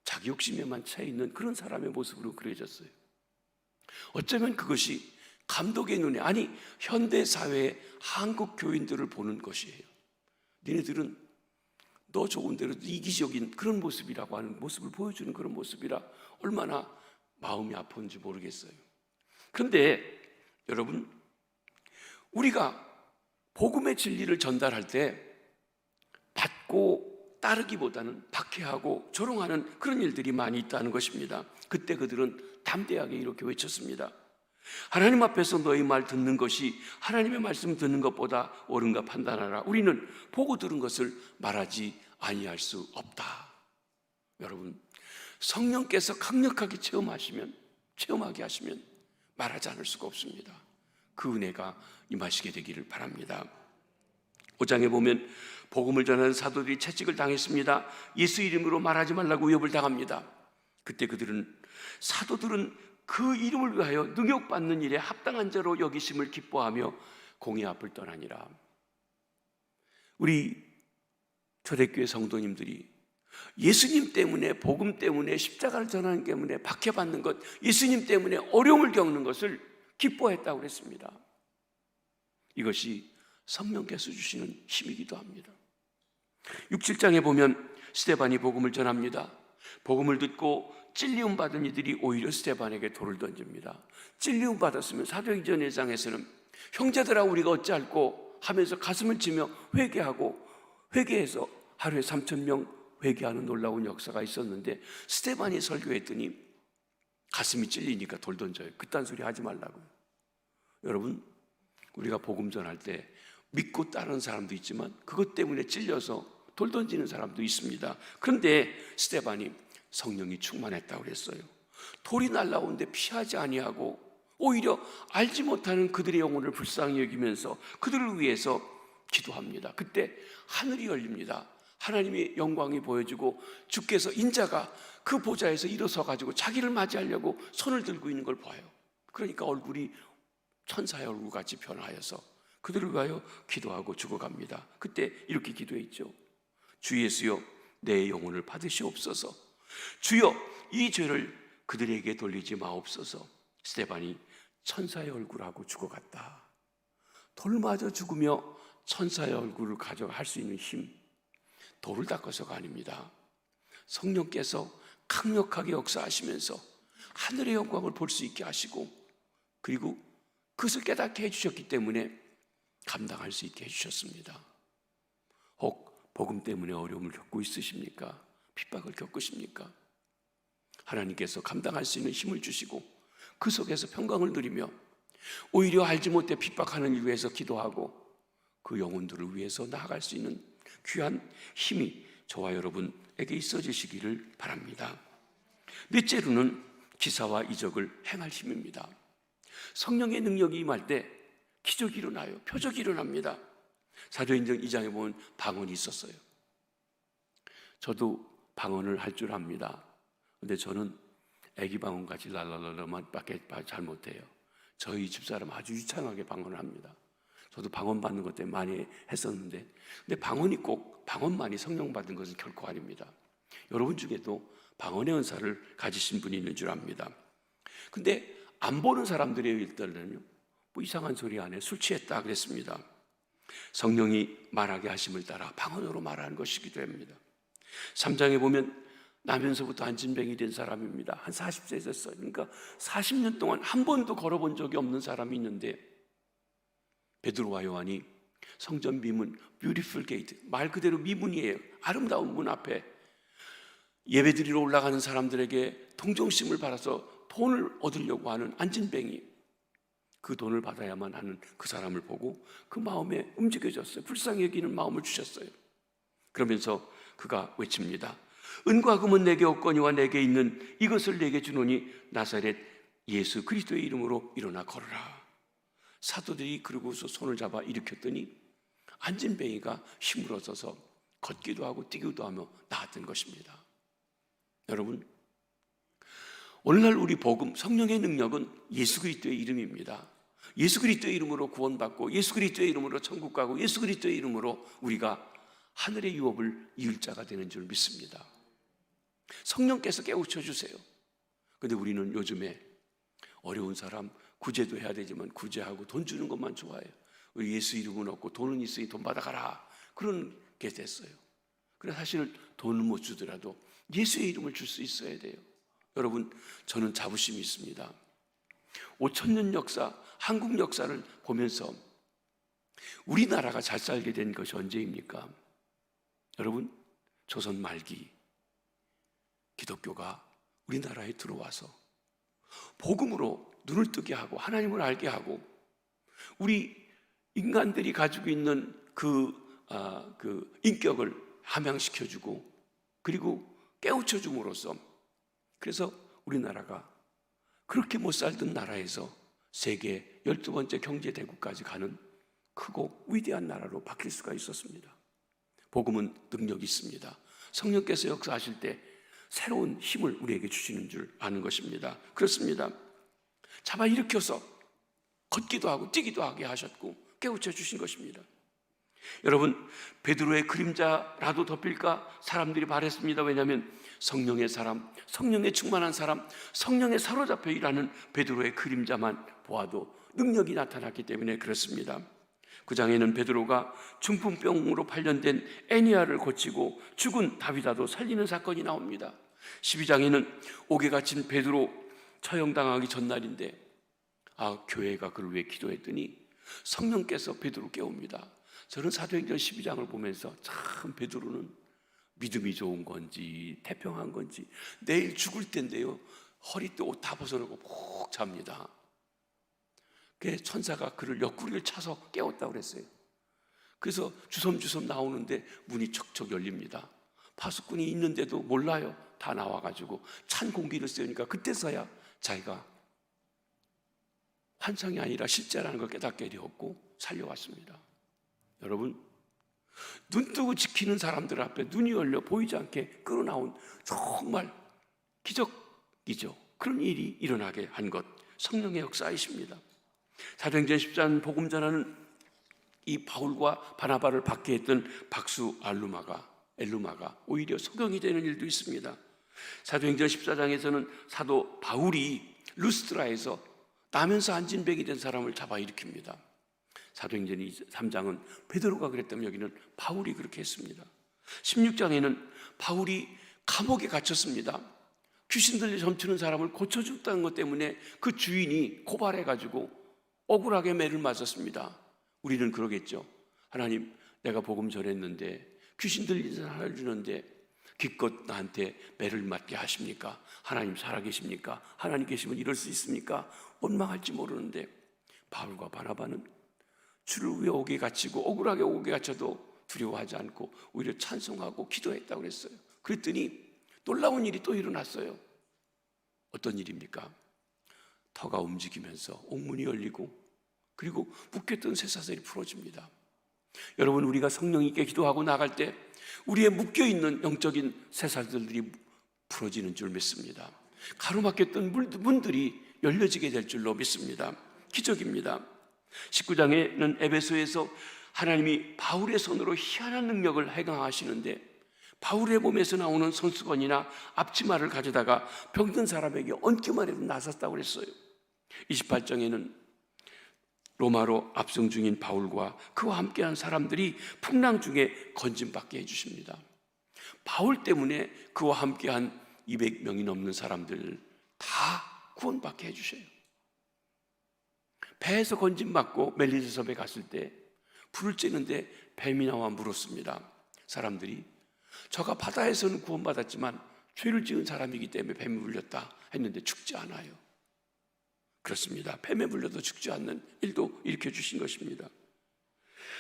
자기 욕심에만 차 있는 그런 사람의 모습으로 그려졌어요. 어쩌면 그것이 감독의 눈에, 아니 현대 사회의 한국 교인들을 보는 것이에요. 니네들은 너 좋은 대로 이기적인 그런 모습이라고 하는 모습을 보여주는 그런 모습이라 얼마나 마음이 아픈지 모르겠어요. 그런데 여러분, 우리가 복음의 진리를 전달할 때 받고 따르기보다는 박해하고 조롱하는 그런 일들이 많이 있다는 것입니다. 그때 그들은 담대하게 이렇게 외쳤습니다. 하나님 앞에서 너희 말 듣는 것이 하나님의 말씀 듣는 것보다 옳은가 판단하라. 우리는 보고 들은 것을 말하지 아니할 수 없다. 여러분, 성령께서 강력하게 체험하게 하시면 말하지 않을 수가 없습니다. 그 은혜가 임하시게 되기를 바랍니다. 5장에 보면 복음을 전하는 사도들이 채찍을 당했습니다. 예수 이름으로 말하지 말라고 위협을 당합니다. 그때 사도들은 그 이름을 위하여 능욕받는 일에 합당한 자로 여기심을 기뻐하며 공의 앞을 떠나니라. 우리 초대교회 성도님들이 예수님 때문에, 복음 때문에, 십자가를 전하는 때문에 박해받는 것, 예수님 때문에 어려움을 겪는 것을 기뻐했다고 그랬습니다. 이것이 성령께서 주시는 힘이기도 합니다. 6, 7장에 보면 스데반이 복음을 전합니다. 복음을 듣고 찔리움 받은 이들이 오히려 스데반에게 돌을 던집니다. 찔리움 받았으면 사도행전 1장에서는 형제들아 우리가 어찌할꼬 하면서 가슴을 치며 회개해서 하루에 3,000명 회개하는 놀라운 역사가 있었는데, 스데반이 설교했더니 가슴이 찔리니까 돌 던져요. 그딴 소리 하지 말라고. 여러분, 우리가 복음 전할 때 믿고 따르는 사람도 있지만 그것 때문에 찔려서 돌 던지는 사람도 있습니다. 그런데 스데반이 성령이 충만했다고 그랬어요. 돌이 날라오는데 피하지 아니하고 오히려 알지 못하는 그들의 영혼을 불쌍히 여기면서 그들을 위해서 기도합니다. 그때 하늘이 열립니다. 하나님의 영광이 보여지고 주께서 인자가 그 보좌에서 일어서 가지고 자기를 맞이하려고 손을 들고 있는 걸 봐요. 그러니까 얼굴이 천사의 얼굴같이 변하여서 그들을 위하여 기도하고 죽어갑니다. 그때 이렇게 기도했죠. 주 예수여, 내 영혼을 받으시옵소서. 주여, 이 죄를 그들에게 돌리지 마옵소서. 스데반이 천사의 얼굴하고 죽어갔다. 돌 맞아 죽으며 천사의 얼굴을 가져갈 수 있는 힘, 돌을 닦아서가 아닙니다. 성령께서 강력하게 역사하시면서 하늘의 영광을 볼 수 있게 하시고, 그리고 그것을 깨닫게 해주셨기 때문에 감당할 수 있게 해주셨습니다. 혹 복음 때문에 어려움을 겪고 있으십니까? 핍박을 겪으십니까? 하나님께서 감당할 수 있는 힘을 주시고 그 속에서 평강을 누리며 오히려 알지 못해 핍박하는 일 위해서 기도하고 그 영혼들을 위해서 나아갈 수 있는 귀한 힘이 저와 여러분에게 있어지시기를 바랍니다. 넷째로는 기사와 이적을 행할 힘입니다. 성령의 능력이 임할 때 기적이 일어나요. 표적이 일어납니다. 사도행전 2장에 보면 방언이 있었어요. 저도 방언을 할 줄 압니다. 근데 저는 애기 방언같이 랄랄랄라만 밖에 잘 못해요. 저희 집사람 아주 유창하게 방언을 합니다. 저도 방언 받는 것 때문에 많이 했었는데, 근데 방언이 꼭 방언만이 성령 받은 것은 결코 아닙니다. 여러분 중에도 방언의 은사를 가지신 분이 있는 줄 압니다. 근데 안 보는 사람들의 일들은요, 뭐 이상한 소리 안에 술 취했다 그랬습니다. 성령이 말하게 하심을 따라 방언으로 말하는 것이기도 합니다. 3장에 보면 나면서부터 안진뱅이 된 사람입니다. 한 40세 됐어요. 그러니까 40년 동안 한 번도 걸어본 적이 없는 사람이 있는데, 베드로와 요한이 성전 미문, 뷰티풀 게이트, 말 그대로 미문이에요. 아름다운 문 앞에 예배드리러 올라가는 사람들에게 동정심을 받아서 돈을 얻으려고 하는 안진뱅이, 그 돈을 받아야만 하는 그 사람을 보고 그 마음에 움직여졌어요. 불쌍히 여기는 마음을 주셨어요. 그러면서 그가 외칩니다. 은과 금은 내게 없거니와 내게 있는 이것을 내게 주노니 나사렛 예수 그리스도의 이름으로 일어나 걸어라. 사도들이 그러고서 손을 잡아 일으켰더니 안진뱅이가 힘을 얻어서 걷기도 하고 뛰기도 하며 나았던 것입니다. 여러분, 오늘날 우리 복음, 성령의 능력은 예수 그리스도의 이름입니다. 예수 그리스도의 이름으로 구원받고 예수 그리스도의 이름으로 천국 가고 예수 그리스도의 이름으로 우리가 하늘의 유업을 이을 자가 되는 줄 믿습니다. 성령께서 깨우쳐 주세요. 근데 우리는 요즘에 어려운 사람 구제도 해야 되지만 구제하고 돈 주는 것만 좋아해요. 우리 예수 이름은 없고 돈은 있으니 돈 받아가라, 그런 게 됐어요. 그래, 사실 돈을 못 주더라도 예수의 이름을 줄 수 있어야 돼요. 여러분, 저는 자부심이 있습니다. 5,000년 역사, 한국 역사를 보면서 우리나라가 잘 살게 된 것이 언제입니까? 여러분, 조선 말기 기독교가 우리나라에 들어와서 복음으로 눈을 뜨게 하고 하나님을 알게 하고 우리 인간들이 가지고 있는 그 인격을 함양시켜주고 그리고 깨우쳐줌으로써, 그래서 우리나라가 그렇게 못 살던 나라에서 세계 12번째 경제대국까지 가는 크고 위대한 나라로 바뀔 수가 있었습니다. 복음은 능력이 있습니다. 성령께서 역사하실 때 새로운 힘을 우리에게 주시는 줄 아는 것입니다. 그렇습니다. 잡아 일으켜서 걷기도 하고 뛰기도 하게 하셨고 깨우쳐 주신 것입니다. 여러분, 베드로의 그림자라도 덮일까 사람들이 바랬습니다. 왜냐하면 성령의 사람, 성령에 충만한 사람, 성령에 사로잡혀 일하는 베드로의 그림자만 보아도 능력이 나타났기 때문에 그렇습니다. 9장에는 베드로가 중풍병으로 발견된 애니아를 고치고 죽은 다비다도 살리는 사건이 나옵니다. 12장에는 옥에 갇힌 베드로 처형당하기 전날인데 교회가 그를 위해 기도했더니 성령께서 베드로 깨웁니다. 저는 사도행전 12장을 보면서 참 베드로는 믿음이 좋은 건지 태평한 건지, 내일 죽을 텐데요, 허리띠 옷 다 벗어놓고 푹 잡니다. 그 천사가 그를 옆구리를 차서 깨웠다고 그랬어요. 그래서 주섬주섬 나오는데 문이 척척 열립니다. 파수꾼이 있는데도 몰라요. 다 나와가지고 찬 공기를 쐬니까 그때서야 자기가 환상이 아니라 실제라는 걸 깨닫게 되었고 살려왔습니다. 여러분, 눈 뜨고 지키는 사람들 앞에 눈이 열려 보이지 않게 끌어나온 정말 기적이죠. 그런 일이 일어나게 한 것, 성령의 역사이십니다. 사도행전 10장 복음 전하는 이 바울과 바나바를 받게 했던 박수 엘루마가 오히려 소경이 되는 일도 있습니다. 사도행전 14장에서는 사도 바울이 루스트라에서 나면서 안진뱅이 된 사람을 잡아 일으킵니다. 사도행전 3장은 베드로가 그랬다면 여기는 바울이 그렇게 했습니다. 16장에는 바울이 감옥에 갇혔습니다. 귀신들이 점치는 사람을 고쳐줬다는 것 때문에 그 주인이 고발해가지고 억울하게 매를 맞았습니다. 우리는 그러겠죠. 하나님, 내가 복음 전했는데 귀신 들리는 사람을 주는데 기껏 나한테 매를 맞게 하십니까? 하나님 살아계십니까? 하나님 계시면 이럴 수 있습니까? 원망할지 모르는데 바울과 바나바는 주를 위해 옥에 갇히고 억울하게 옥에 갇혀도 두려워하지 않고 오히려 찬송하고 기도했다고 그랬어요. 그랬더니 놀라운 일이 또 일어났어요. 어떤 일입니까? 터가 움직이면서 옥문이 열리고 그리고 묶였던 쇠사슬이 풀어집니다. 여러분, 우리가 성령 있게 기도하고 나갈 때 우리의 묶여있는 영적인 쇠사슬들이 풀어지는 줄 믿습니다. 가로막혔던 문들이 열려지게 될 줄로 믿습니다. 기적입니다. 19장에는 에베소에서 하나님이 바울의 손으로 희한한 능력을 행하시는데 바울의 몸에서 나오는 손수건이나 앞치마를 가져다가 병든 사람에게 얹기만 해도 나섰다고 그랬어요. 28장에는 로마로 압송 중인 바울과 그와 함께한 사람들이 풍랑 중에 건짐받게 해주십니다. 바울 때문에 그와 함께한 200명이 넘는 사람들 다 구원받게 해주셔요. 배에서 건짐받고 멜리세 섬에 갔을 때 불을 쬐는데 뱀이 나와 물었습니다. 사람들이 저가 바다에서는 구원받았지만 죄를 지은 사람이기 때문에 뱀이 물렸다 했는데 죽지 않아요. 그렇습니다. 뱀에 물려도 죽지 않는 일도 일으켜 주신 것입니다.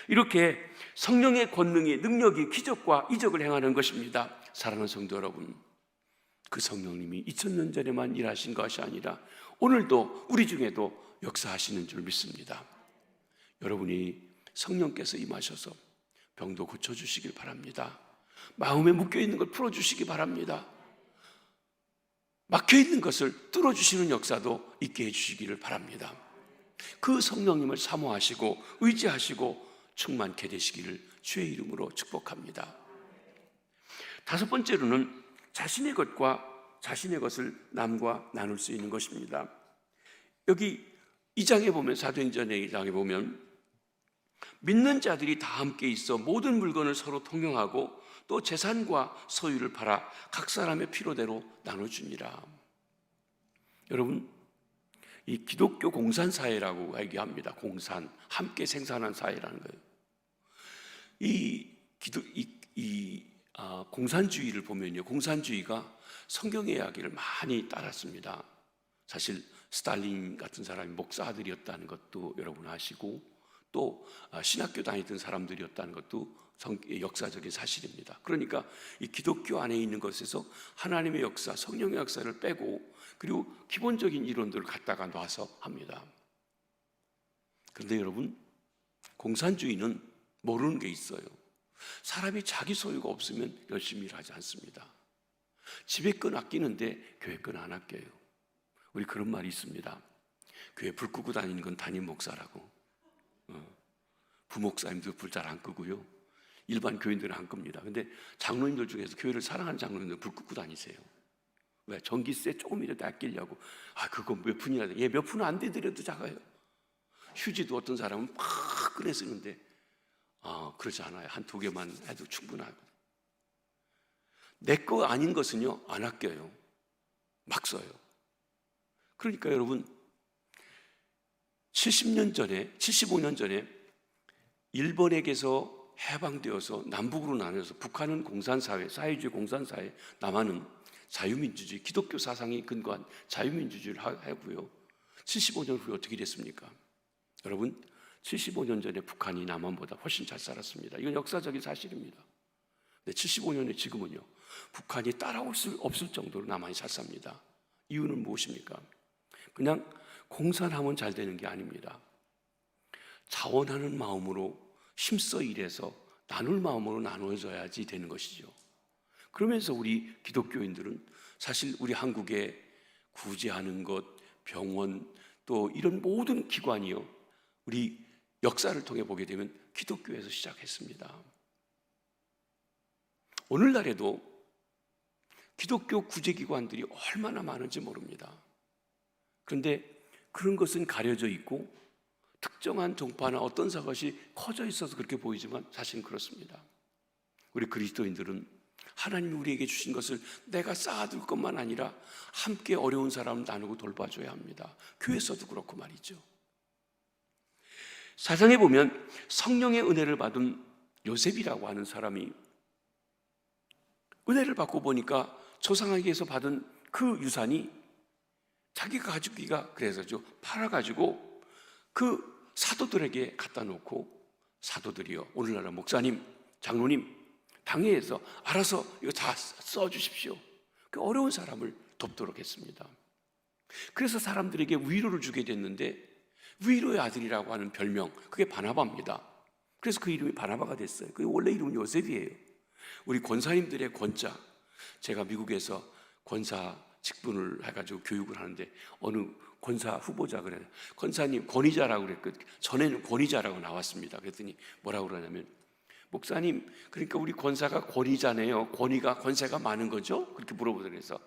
이렇게 성령의 권능이, 능력이 기적과 이적을 행하는 것입니다. 사랑하는 성도 여러분, 그 성령님이 2000년 전에만 일하신 것이 아니라 오늘도 우리 중에도 역사하시는 줄 믿습니다. 여러분이 성령께서 임하셔서 병도 고쳐주시길 바랍니다. 마음에 묶여있는 걸 풀어주시기 바랍니다. 막혀있는 것을 뚫어주시는 역사도 있게 해주시기를 바랍니다. 그 성령님을 사모하시고 의지하시고 충만케 되시기를 주의 이름으로 축복합니다. 다섯 번째로는 자신의 것을 남과 나눌 수 있는 것입니다. 여기 2장에 보면, 사도행전의 2장에 보면 믿는 자들이 다 함께 있어 모든 물건을 서로 통용하고 또 재산과 소유를 팔아 각 사람의 필요대로 나눠주니라. 여러분, 이 기독교 공산사회라고 얘기합니다. 공산, 함께 생산한 사회라는 거예요. 공산주의를 보면요, 공산주의가 성경의 이야기를 많이 따랐습니다. 사실 스탈린 같은 사람이 목사들이었다는 것도 여러분 아시고, 또 신학교 다니던 사람들이었다는 것도 역사적인 사실입니다. 그러니까 이 기독교 안에 있는 것에서 하나님의 역사, 성령의 역사를 빼고, 그리고 기본적인 이론들을 갖다가 놔서 합니다. 그런데 여러분, 공산주의는 모르는 게 있어요. 사람이 자기 소유가 없으면 열심히 일하지 않습니다. 집에 건 아끼는데 교회 건 안 아껴요. 우리 그런 말이 있습니다. 교회 불 끄고 다니는 건 담임 목사라고. 부목사님도 불 잘 안 끄고요, 일반 교인들은 안 끕니다. 근데 장로님들 중에서 교회를 사랑하는 장로님들 불 끄고 다니세요. 왜? 전기세 조금이라도 아끼려고. 그거 몇 푼이나 돼? 몇 푼은 안 되더라도 작아요. 휴지도 어떤 사람은 막 꺼내 쓰는데 그러지 않아요. 한 두 개만 해도 충분하고. 내 거 아닌 것은요, 안 아껴요. 막 써요. 그러니까 여러분, 75년 전에 일본에게서 해방되어서 남북으로 나눠서 북한은 공산사회, 사회주의 공산사회, 남한은 자유민주주의, 기독교 사상이 근거한 자유민주주의를 하고요. 75년 후에 어떻게 됐습니까? 여러분, 75년 전에 북한이 남한보다 훨씬 잘 살았습니다. 이건 역사적인 사실입니다. 근데 75년에 지금은요, 북한이 따라올 수 없을 정도로 남한이 잘 삽니다. 이유는 무엇입니까? 그냥 공산하면 잘 되는 게 아닙니다. 자원하는 마음으로 힘써 일해서 나눌 마음으로 나눠줘야지 되는 것이죠. 그러면서 우리 기독교인들은 사실 우리 한국에 구제하는 것, 병원, 또 이런 모든 기관이요, 우리 역사를 통해 보게 되면 기독교에서 시작했습니다. 오늘날에도 기독교 구제기관들이 얼마나 많은지 모릅니다. 그런데 그런 것은 가려져 있고 특정한 종파나 어떤 것이 커져 있어서 그렇게 보이지만 사실은 그렇습니다. 우리 그리스도인들은 하나님이 우리에게 주신 것을 내가 쌓아둘 것만 아니라 함께 어려운 사람을 나누고 돌봐줘야 합니다. 교회에서도 그렇고 말이죠. 사상에 보면 성령의 은혜를 받은 요셉이라고 하는 사람이 은혜를 받고 보니까 조상에게서 받은 그 유산이 자기가 가지기가 그래서죠, 팔아가지고 그 사도들에게 갖다 놓고, 사도들이요, 오늘날 목사님, 장로님, 당회에서 알아서 이거 다 써주십시오. 그 어려운 사람을 돕도록 했습니다. 그래서 사람들에게 위로를 주게 됐는데, 위로의 아들이라고 하는 별명, 그게 바나바입니다. 그래서 그 이름이 바나바가 됐어요. 그 원래 이름은 요셉이에요. 우리 권사님들의 권자, 제가 미국에서 권사 직분을 해가지고 교육을 하는데 어느 권사 후보자 그래요. 권사님 권위자라고 그랬거든요. 전에는 권위자라고 나왔습니다. 그랬더니 뭐라고 그러냐면, 목사님, 그러니까 우리 권사가 권위자네요. 권세가 많은 거죠? 그렇게 물어보더래서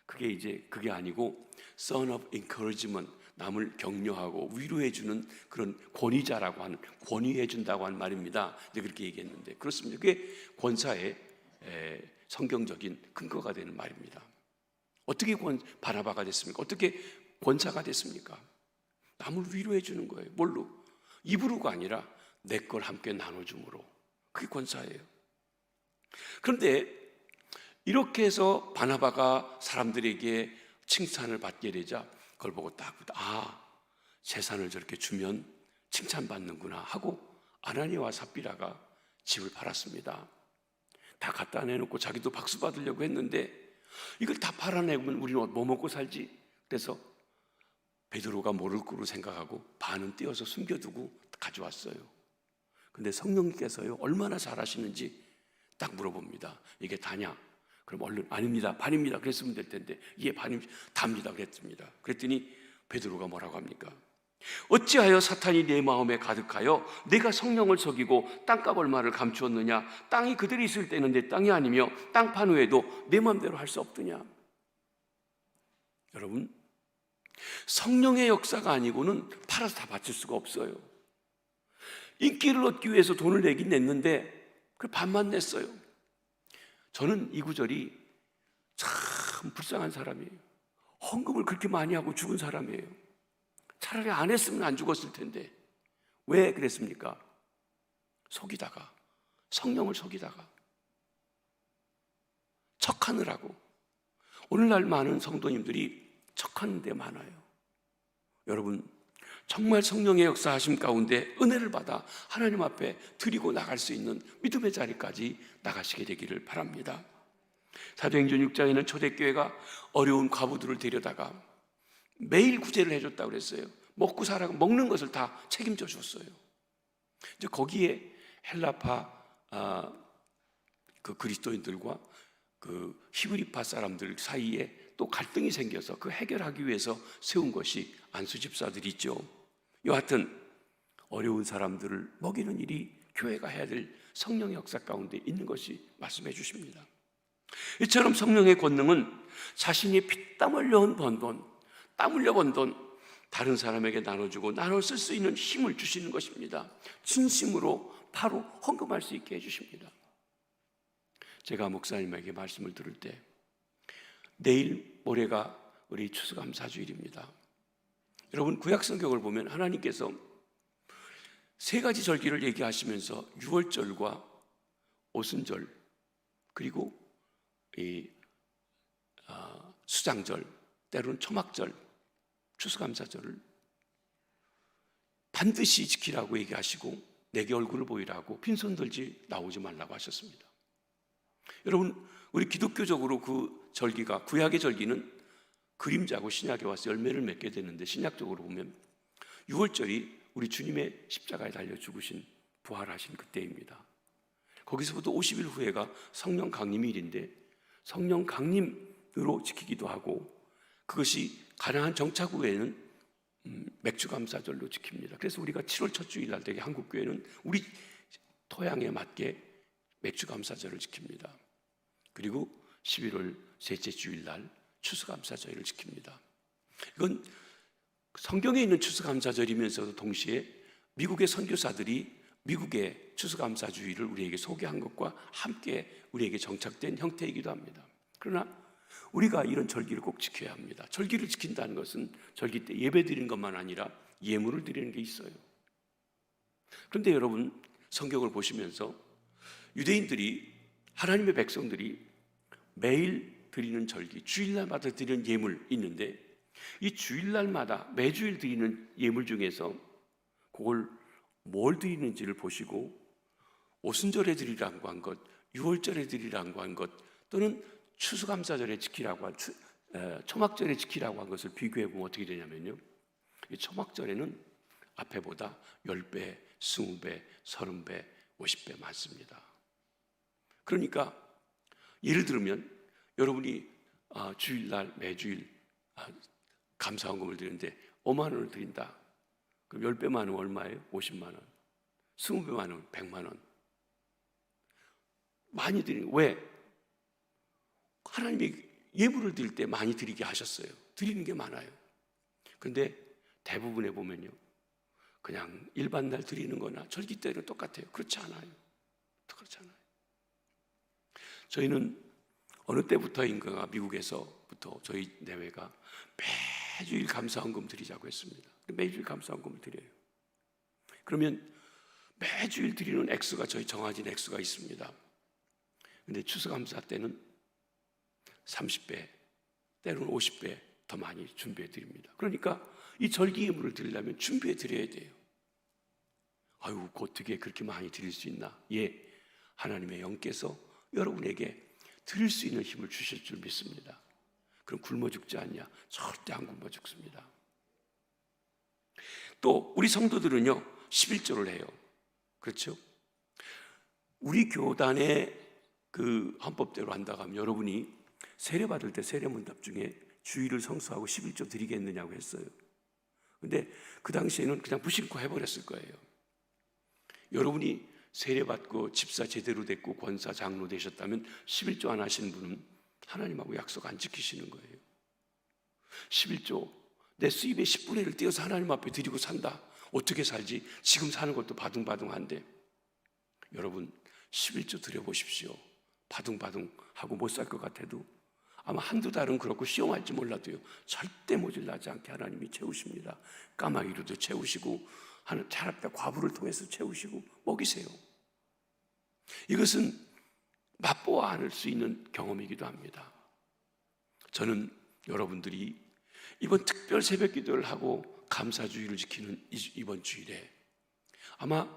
그게 아니고 son of encouragement, 남을 격려하고 위로해주는 그런 권위자라고 하는, 권위해준다고 하는 말입니다. 이제 그렇게 얘기했는데 그렇습니다. 그게 권사의 성경적인 근거가 되는 말입니다. 어떻게 바나바가 됐습니까? 어떻게 권사가 됐습니까? 남을 위로해주는 거예요. 뭘로? 입으로가 아니라 내 걸 함께 나눠줌으로. 그게 권사예요. 그런데 이렇게 해서 바나바가 사람들에게 칭찬을 받게 되자 그걸 보고 딱 재산을 저렇게 주면 칭찬받는구나 하고 아나니아와 삽비라가 집을 팔았습니다. 다 갖다 내놓고 자기도 박수 받으려고 했는데 이걸 다 팔아내면 우리는 뭐 먹고 살지? 그래서 베드로가 모를 거로 생각하고 반은 떼어서 숨겨두고 가져왔어요. 근데 성령님께서요, 얼마나 잘하시는지 딱 물어봅니다. 이게 다냐? 그럼 얼른 아닙니다, 반입니다 그랬으면 될 텐데, 예, 반입니다, 답니다 그랬습니다. 그랬더니 베드로가 뭐라고 합니까? 어찌하여 사탄이 내 마음에 가득하여 내가 성령을 속이고 땅값 얼마를 감추었느냐? 땅이 그들이 있을 때는 내 땅이 아니며 땅 판 후에도 내 마음대로 할 수 없더냐? 여러분, 성령의 역사가 아니고는 팔아서 다 바칠 수가 없어요. 인기를 얻기 위해서 돈을 내긴 냈는데 그 반만 냈어요. 저는 이 구절이 참 불쌍한 사람이에요. 헌금을 그렇게 많이 하고 죽은 사람이에요. 차라리 안 했으면 안 죽었을 텐데 왜 그랬습니까? 속이다가, 성령을 속이다가, 척하느라고. 오늘날 많은 성도님들이 척하는 데 많아요. 여러분, 정말 성령의 역사하심 가운데 은혜를 받아 하나님 앞에 드리고 나갈 수 있는 믿음의 자리까지 나가시게 되기를 바랍니다. 사도행전 6장에는 초대교회가 어려운 과부들을 데려다가 매일 구제를 해줬다고 그랬어요. 먹고 살아가 먹는 것을 다 책임져 줬어요. 이제 거기에 헬라파 그 그리스도인들과 그 히브리파 사람들 사이에 또 갈등이 생겨서 그 해결하기 위해서 세운 것이 안수 집사들이죠. 여하튼 어려운 사람들을 먹이는 일이 교회가 해야 될 성령의 역사 가운데 있는 것이 말씀해 주십니다. 이처럼 성령의 권능은 자신이 피땀 흘려 번 돈, 땀 흘려 번 돈 다른 사람에게 나눠주고 나눠 쓸 수 있는 힘을 주시는 것입니다. 진심으로 바로 헌금할 수 있게 해주십니다. 제가 목사님에게 말씀을 들을 때 내일 모레가 우리 추수감사주일입니다. 여러분, 구약성경을 보면 하나님께서 세 가지 절기를 얘기하시면서 유월절과 오순절 그리고 수장절, 때로는 초막절, 추수감사절을 반드시 지키라고 얘기하시고 내게 얼굴을 보이라고 빈손 들지 나오지 말라고 하셨습니다. 여러분, 우리 기독교적으로 그 절기가, 구약의 절기는 그림자고 신약에 와서 열매를 맺게 되는데, 신약적으로 보면 유월절이 우리 주님의 십자가에 달려 죽으신 부활하신 그때입니다. 거기서부터 50일 후에가 성령 강림일인데 성령 강림으로 지키기도 하고, 그것이 가나안 정착 후에는 맥주감사절로 지킵니다. 그래서 우리가 7월 첫 주일날 되게 한국교회는 우리 토양에 맞게 맥주감사절을 지킵니다. 그리고 11월 셋째 주일날 추수감사절을 지킵니다. 이건 성경에 있는 추수감사절이면서도 동시에 미국의 선교사들이 미국의 추수감사주의를 우리에게 소개한 것과 함께 우리에게 정착된 형태이기도 합니다. 그러나 우리가 이런 절기를 꼭 지켜야 합니다. 절기를 지킨다는 것은 절기 때 예배 드리는 것만 아니라 예물을 드리는 게 있어요. 그런데 여러분, 성경을 보시면서 유대인들이, 하나님의 백성들이 매일 드리는 절기, 주일날마다 드리는 예물 있는데, 이 주일날마다 매주일 드리는 예물 중에서 그걸 뭘 드리는지를 보시고 오순절에 드리라고 한 것, 유월절에 드리라고 한 것, 또는 추수감사절에 지키라고 한 초막절에 지키라고 한 것을 비교해 보면 어떻게 되냐면요, 이 초막절에는 앞에보다 10배, 20배, 30배, 50배 많습니다. 그러니까 예를 들면 여러분이 주일날 매주일 감사헌금을 드리는데 5만 원을 드린다. 그럼 10배 많으면 얼마예요? 50만 원. 20배 많으면 100만 원. 많이 드리는, 왜? 하나님이 예물을 드릴 때 많이 드리게 하셨어요. 드리는 게 많아요. 그런데 대부분에 보면요, 그냥 일반 날 드리는 거나 절기 때는 똑같아요. 그렇지 않아요. 그렇지 않아요. 저희는 어느 때부터인가 미국에서부터 저희 내외가 매주일 감사헌금 드리자고 했습니다. 매주일 감사헌금을 드려요. 그러면 매주일 드리는 액수가, 저희 정해진 액수가 있습니다. 근데 추수감사 때는 30배, 때로는 50배 더 많이 준비해 드립니다. 그러니까 이 절기 예물을 드리려면 준비해 드려야 돼요. 아유, 어떻게 그렇게 많이 드릴 수 있나? 예, 하나님의 영께서 여러분에게 드릴 수 있는 힘을 주실 줄 믿습니다. 그럼 굶어 죽지 않냐? 절대 안 굶어 죽습니다. 또 우리 성도들은요, 11조를 해요. 그렇죠? 우리 교단의 그 헌법대로 한다고 하면, 여러분이 세례 받을 때 세례문답 중에 주일을 성수하고 11조 드리겠느냐고 했어요. 근데 그 당시에는 그냥 무심코 해버렸을 거예요. 여러분이 세례받고 집사 제대로 됐고 권사 장로 되셨다면 11조 안 하신 분은 하나님하고 약속 안 지키시는 거예요. 11조, 내 수입의 10분의 1을 떼어서 하나님 앞에 드리고 산다. 어떻게 살지? 지금 사는 것도 바둥바둥한데. 여러분 11조 드려보십시오. 바둥바둥하고 못 살 것 같아도 아마 한두 달은 그렇고 시험할지 몰라도요, 절대 모질라지 않게 하나님이 채우십니다. 까마귀로도 채우시고 차랍다 과부를 통해서 채우시고 먹이세요. 이것은 맛보아 알 수 있는 경험이기도 합니다. 저는 여러분들이 이번 특별 새벽 기도를 하고 감사주의를 지키는 이번 주일에 아마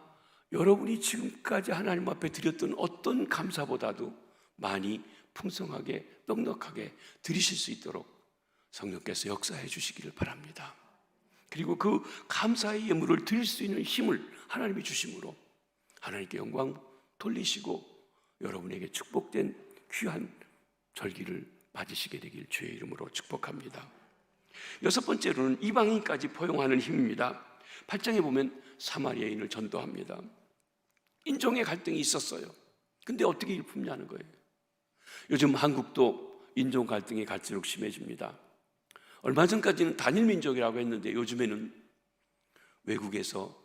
여러분이 지금까지 하나님 앞에 드렸던 어떤 감사보다도 많이 풍성하게 넉넉하게 드리실 수 있도록 성령께서 역사해 주시기를 바랍니다. 그리고 그 감사의 예물을 드릴 수 있는 힘을 하나님이 주심으로 하나님께 영광 돌리시고 여러분에게 축복된 귀한 절기를 맞으시게 되길 주의 이름으로 축복합니다. 여섯 번째로는 이방인까지 포용하는 힘입니다. 8장에 보면 사마리아인을 전도합니다. 인종의 갈등이 있었어요. 근데 어떻게 일품냐는 거예요. 요즘 한국도 인종 갈등이 갈수록 심해집니다. 얼마 전까지는 단일 민족이라고 했는데 요즘에는 외국에서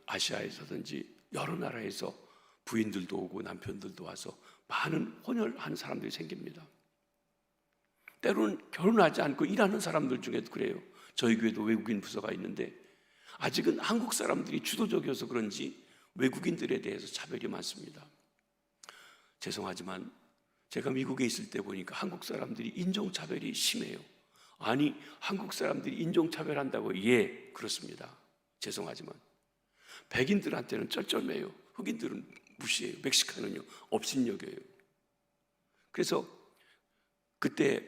아시아에서든지 여러 나라에서 부인들도 오고 남편들도 와서 많은 혼혈한 사람들이 생깁니다. 때로는 결혼하지 않고 일하는 사람들 중에도 그래요. 저희 교회도 외국인 부서가 있는데 아직은 한국 사람들이 주도적이어서 그런지 외국인들에 대해서 차별이 많습니다. 죄송하지만 제가 미국에 있을 때 보니까 한국 사람들이 인종차별이 심해요. 아니, 한국 사람들이 인종차별한다고? 예, 그렇습니다. 죄송하지만 백인들한테는 쩔쩔매요. 흑인들은 무시해요. 멕시칸은요 업신여겨요. 그래서 그때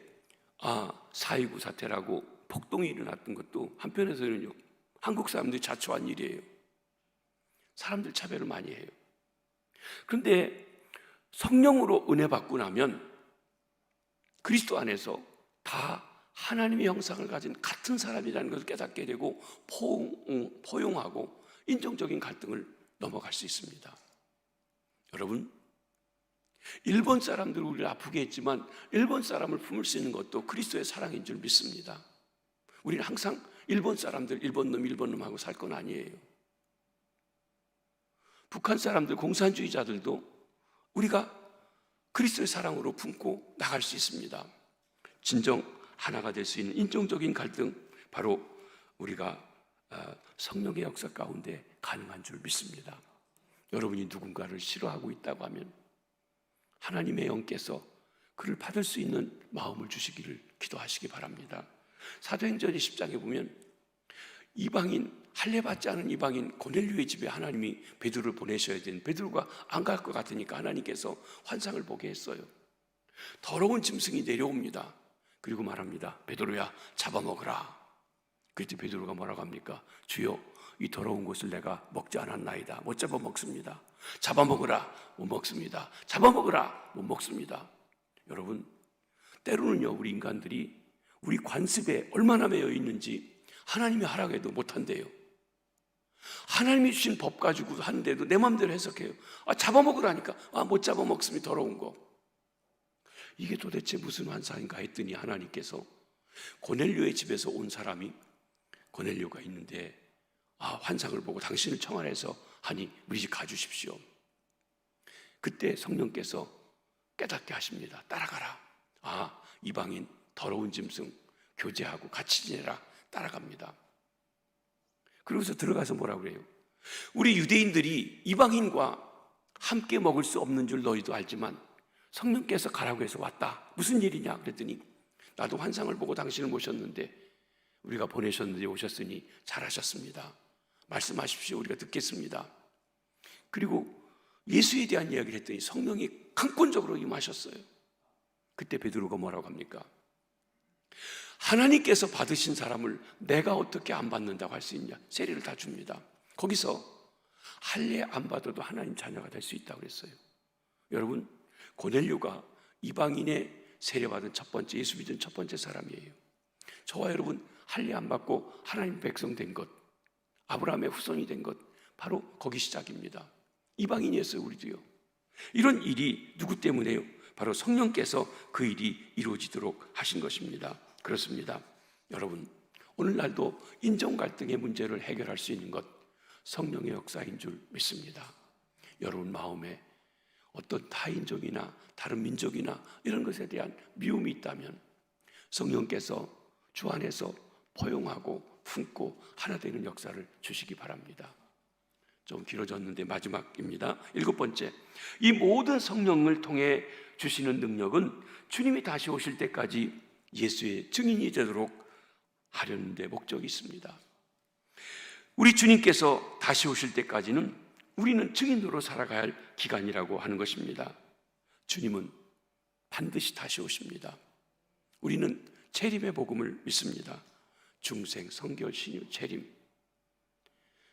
4.29 사태라고 폭동이 일어났던 것도 한편에서는요 한국 사람들이 자초한 일이에요. 사람들 차별을 많이 해요. 그런데 성령으로 은혜 받고 나면 그리스도 안에서 다 하나님의 형상을 가진 같은 사람이라는 것을 깨닫게 되고 포용하고 인종적인 갈등을 넘어갈 수 있습니다. 여러분, 일본 사람들 우리를 아프게 했지만 일본 사람을 품을 수 있는 것도 그리스도의 사랑인 줄 믿습니다. 우리는 항상 일본 사람들 일본 놈 하고 살 건 아니에요. 북한 사람들 공산주의자들도 우리가 그리스도의 사랑으로 품고 나갈 수 있습니다. 진정 하나가 될 수 있는 인종적인 갈등, 바로 우리가 성령의 역사 가운데 가능한 줄 믿습니다. 여러분이 누군가를 싫어하고 있다고 하면 하나님의 영께서 그를 받을 수 있는 마음을 주시기를 기도하시기 바랍니다. 사도행전 10장에 보면 이방인, 할례받지 않은 이방인 고넬료의 집에 하나님이 베드로를 보내셔야 되는, 베드로가 안 갈 것 같으니까 하나님께서 환상을 보게 했어요. 더러운 짐승이 내려옵니다. 그리고 말합니다. 베드로야, 잡아먹으라. 그때 베드로가 뭐라고 합니까? 주여, 이 더러운 것을 내가 먹지 않았나이다. 못 잡아먹습니다. 잡아먹으라. 못 먹습니다. 잡아먹으라. 못 먹습니다. 여러분, 때로는요 우리 인간들이 우리 관습에 얼마나 매여 있는지 하나님이 하라고 해도 못한대요. 하나님이 주신 법 가지고 하는데도 내 마음대로 해석해요. 잡아먹으라니까 못 잡아먹습니다. 더러운 거. 이게 도대체 무슨 환상인가 했더니 하나님께서 고넬료의 집에서 온 사람이 고넬료가 있는데 환상을 보고 당신을 청하해서 하니 우리 집 가주십시오. 그때 성령께서 깨닫게 하십니다. 따라가라. 이방인 더러운 짐승 교제하고 같이 지내라. 따라갑니다. 그러고서 들어가서 뭐라고 그래요? 우리 유대인들이 이방인과 함께 먹을 수 없는 줄 너희도 알지만 성령께서 가라고 해서 왔다. 무슨 일이냐? 그랬더니 나도 환상을 보고 당신을 모셨는데 우리가 보내셨는데 오셨으니 잘하셨습니다. 말씀하십시오. 우리가 듣겠습니다. 그리고 예수에 대한 이야기를 했더니 성령이 강권적으로 임하셨어요. 그때 베드로가 뭐라고 합니까? 하나님께서 받으신 사람을 내가 어떻게 안 받는다고 할 수 있냐? 세례를 다 줍니다. 거기서 할례 안 받아도 하나님 자녀가 될 수 있다고 그랬어요. 여러분, 고넬료가 이방인의 세례받은 첫 번째, 예수 믿은 첫 번째 사람이에요. 저와 여러분 할례 안 받고 하나님 백성 된 것, 아브라함의 후손이 된 것, 바로 거기 시작입니다. 이방인이었어요, 우리도요. 이런 일이 누구 때문에요? 바로 성령께서 그 일이 이루어지도록 하신 것입니다. 그렇습니다. 여러분, 오늘날도 인종 갈등의 문제를 해결할 수 있는 것, 성령의 역사인 줄 믿습니다. 여러분 마음에 어떤 타인종이나 다른 민족이나 이런 것에 대한 미움이 있다면 성령께서 주 안에서 포용하고 품고 하나 되는 역사를 주시기 바랍니다. 좀 길어졌는데 마지막입니다. 7번째, 이 모든 성령을 통해 주시는 능력은 주님이 다시 오실 때까지 예수의 증인이 되도록 하려는 데 목적이 있습니다. 우리 주님께서 다시 오실 때까지는 우리는 증인으로 살아가야 할 기간이라고 하는 것입니다. 주님은 반드시 다시 오십니다. 우리는 재림의 복음을 믿습니다. 중생, 성결, 신유, 재림.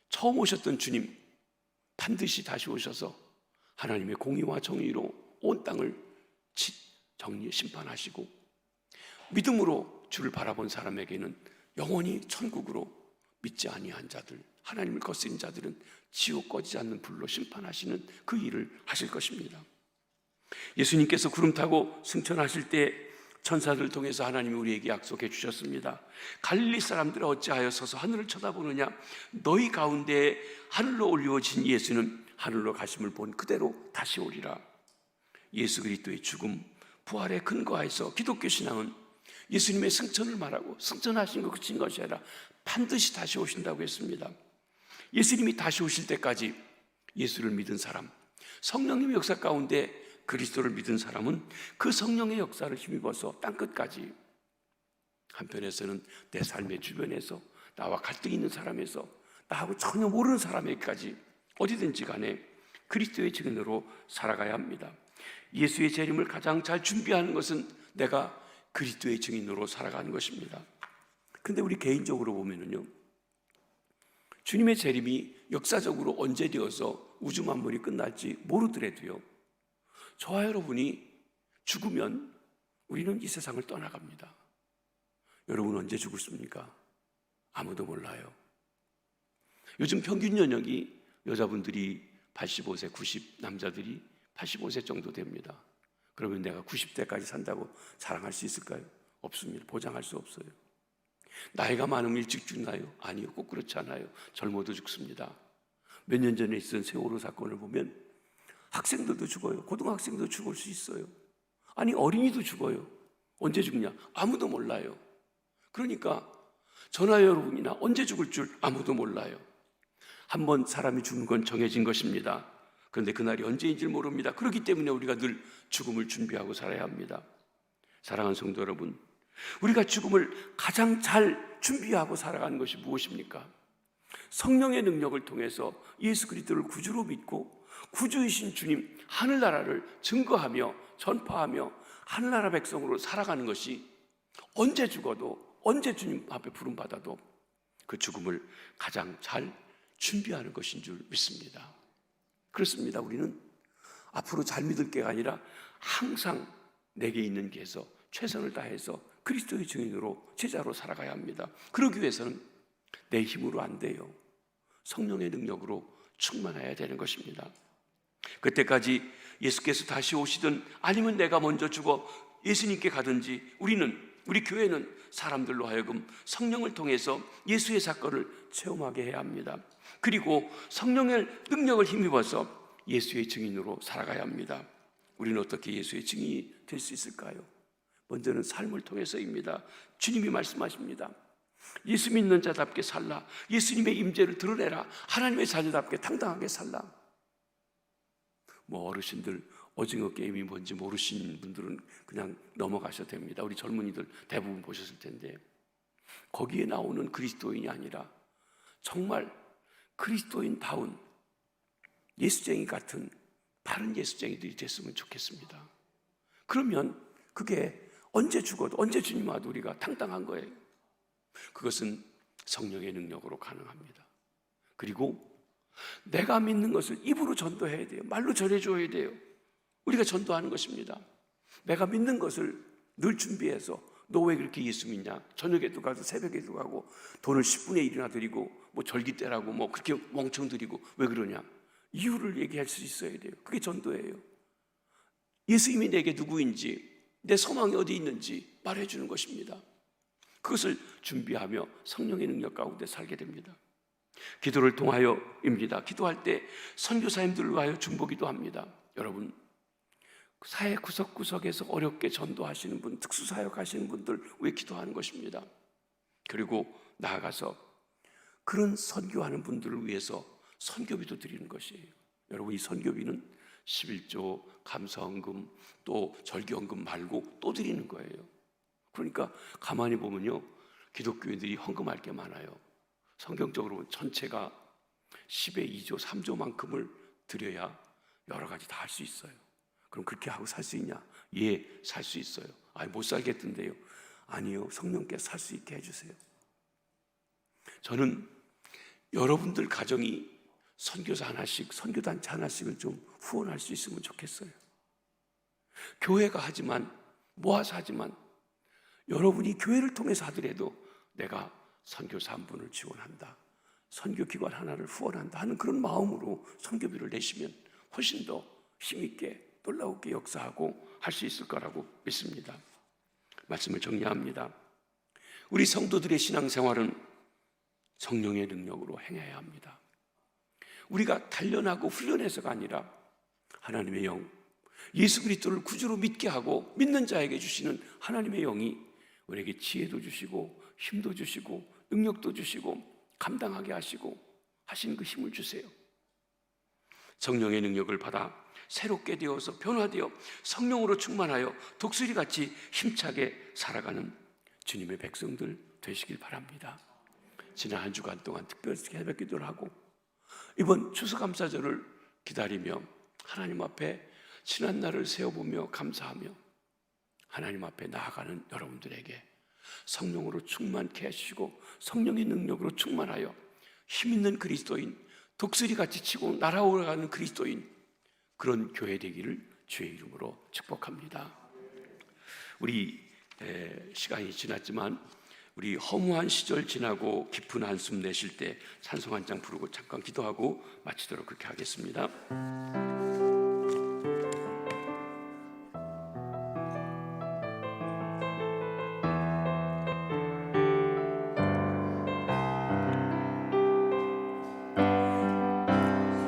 처음 오셨던 주님 반드시 다시 오셔서 하나님의 공의와 정의로 온 땅을 정리해 심판하시고 믿음으로 주를 바라본 사람에게는 영원히 천국으로, 믿지 아니한 자들, 하나님을 거스린 자들은 지옥 꺼지지 않는 불로 심판하시는 그 일을 하실 것입니다. 예수님께서 구름 타고 승천하실 때 천사들을 통해서 하나님이 우리에게 약속해 주셨습니다. 갈릴리 사람들아 어찌하여 서서 하늘을 쳐다보느냐? 너희 가운데 하늘로 올려진 예수는 하늘로 가심을 본 그대로 다시 오리라. 예수 그리스도의 죽음, 부활에 근거해서 기독교 신앙은 예수님의 승천을 말하고 승천하신 것 그친 것이 아니라 반드시 다시 오신다고 했습니다. 예수님이 다시 오실 때까지 예수를 믿은 사람, 성령님의 역사 가운데 그리스도를 믿은 사람은 그 성령의 역사를 힘입어서 땅끝까지, 한편에서는 내 삶의 주변에서 나와 갈등이 있는 사람에서 나하고 전혀 모르는 사람에게까지 어디든지 간에 그리스도의 증인으로 살아가야 합니다. 예수의 재림을 가장 잘 준비하는 것은 내가 그리스도의 증인으로 살아가는 것입니다. 근데 우리 개인적으로 보면은요, 주님의 재림이 역사적으로 언제 되어서 우주 만물이 끝날지 모르더라도요, 저와 여러분이 죽으면 우리는 이 세상을 떠나갑니다. 여러분 언제 죽습니까? 아무도 몰라요. 요즘 평균 연령이 여자분들이 85세, 90, 남자들이 85세 정도 됩니다. 그러면 내가 90대까지 산다고 자랑할 수 있을까요? 없습니다. 보장할 수 없어요. 나이가 많으면 일찍 죽나요? 아니요, 꼭 그렇지 않아요. 젊어도 죽습니다. 몇 년 전에 있었던 세월호 사건을 보면 학생들도 죽어요. 고등학생도 죽을 수 있어요. 아니, 어린이도 죽어요. 언제 죽냐? 아무도 몰라요. 그러니까 저나 여러분이나 언제 죽을 줄 아무도 몰라요. 한번 사람이 죽는 건 정해진 것입니다. 그런데 그날이 언제인지 모릅니다. 그렇기 때문에 우리가 늘 죽음을 준비하고 살아야 합니다. 사랑하는 성도 여러분, 우리가 죽음을 가장 잘 준비하고 살아가는 것이 무엇입니까? 성령의 능력을 통해서 예수 그리스도를 구주로 믿고 구주이신 주님 하늘나라를 증거하며 전파하며 하늘나라 백성으로 살아가는 것이 언제 죽어도, 언제 주님 앞에 부름받아도 그 죽음을 가장 잘 준비하는 것인 줄 믿습니다. 그렇습니다. 우리는 앞으로 잘 믿을 게가 아니라 항상 내게 있는 게에서 최선을 다해서 그리스도의 증인으로 제자로 살아가야 합니다. 그러기 위해서는 내 힘으로 안 돼요. 성령의 능력으로 충만해야 되는 것입니다. 그때까지 예수께서 다시 오시든 아니면 내가 먼저 죽어 예수님께 가든지 우리 교회는 사람들로 하여금 성령을 통해서 예수의 사건을 체험하게 해야 합니다. 그리고 성령의 능력을 힘입어서 예수의 증인으로 살아가야 합니다. 우리는 어떻게 예수의 증인이 될 수 있을까요? 먼저는 삶을 통해서입니다. 주님이 말씀하십니다. 예수 믿는 자답게 살라. 예수님의 임재를 드러내라. 하나님의 자녀답게 당당하게 살라. 어르신들 오징어 게임이 뭔지 모르시는 분들은 그냥 넘어가셔도 됩니다. 우리 젊은이들 대부분 보셨을 텐데, 거기에 나오는 그리스도인이 아니라 정말 그리스도인다운 예수쟁이 같은 바른 예수쟁이들이 됐으면 좋겠습니다. 그러면 그게 언제 죽어도 언제 주님 와도 우리가 당당한 거예요. 그것은 성령의 능력으로 가능합니다. 그리고 내가 믿는 것을 입으로 전도해야 돼요. 말로 전해줘야 돼요. 우리가 전도하는 것입니다. 내가 믿는 것을 늘 준비해서 너 왜 그렇게 예수 믿냐? 저녁에도 가서 새벽에도 가고 돈을 10분의 1이나 드리고 뭐 절기 때라고 뭐 그렇게 멍청 드리고 왜 그러냐? 이유를 얘기할 수 있어야 돼요. 그게 전도예요. 예수님이 내게 누구인지, 내 소망이 어디 있는지 말해주는 것입니다. 그것을 준비하며 성령의 능력 가운데 살게 됩니다. 기도를 통하여입니다. 기도할 때 선교사님들을 위하여 중보기도 합니다. 여러분, 사회 구석구석에서 어렵게 전도하시는 분, 특수사역 하시는 분들 위해 기도하는 것입니다. 그리고 나아가서 그런 선교하는 분들을 위해서 선교비도 드리는 것이에요. 여러분, 이 선교비는 11조, 감사헌금, 또 절기헌금 말고 또 드리는 거예요. 그러니까 가만히 보면요, 기독교인들이 헌금할 게 많아요. 성경적으로 보면 전체가 10의 2조, 3조만큼을 드려야 여러 가지 다 할 수 있어요. 그럼 그렇게 하고 살 수 있냐? 예, 살 수 있어요. 아니, 못 살겠던데요. 아니요, 성령께서 살 수 있게 해주세요. 저는 여러분들 가정이 선교사 하나씩, 선교단체 하나씩을 좀 후원할 수 있으면 좋겠어요. 교회가 하지만, 모아서 하지만, 여러분이 교회를 통해서 하더라도 내가 선교사 한 분을 지원한다, 선교기관 하나를 후원한다 하는 그런 마음으로 선교비를 내시면 훨씬 더 힘있게 놀라우게 역사하고 할 수 있을 거라고 믿습니다. 말씀을 정리합니다. 우리 성도들의 신앙생활은 성령의 능력으로 행해야 합니다. 우리가 단련하고 훈련해서가 아니라 하나님의 영, 예수 그리스도를 구주로 믿게 하고 믿는 자에게 주시는 하나님의 영이 우리에게 지혜도 주시고 힘도 주시고 능력도 주시고 감당하게 하시고 하신 그 힘을 주세요. 성령의 능력을 받아 새롭게 되어서 변화되어 성령으로 충만하여 독수리같이 힘차게 살아가는 주님의 백성들 되시길 바랍니다. 지난 한 주간 동안 특별히 새벽 기도를 하고 이번 추수감사절을 기다리며 하나님 앞에 지난 날을 세워보며 감사하며 하나님 앞에 나아가는 여러분들에게 성령으로 충만케 하시고 성령의 능력으로 충만하여 힘있는 그리스도인, 독수리같이 치고 날아오르는 그리스도인, 그런 교회 되기를 주의 이름으로 축복합니다. 우리 시간이 지났지만 우리 허무한 시절 지나고 깊은 한숨 내쉴 때 찬송 한 장 부르고 잠깐 기도하고 마치도록 그렇게 하겠습니다.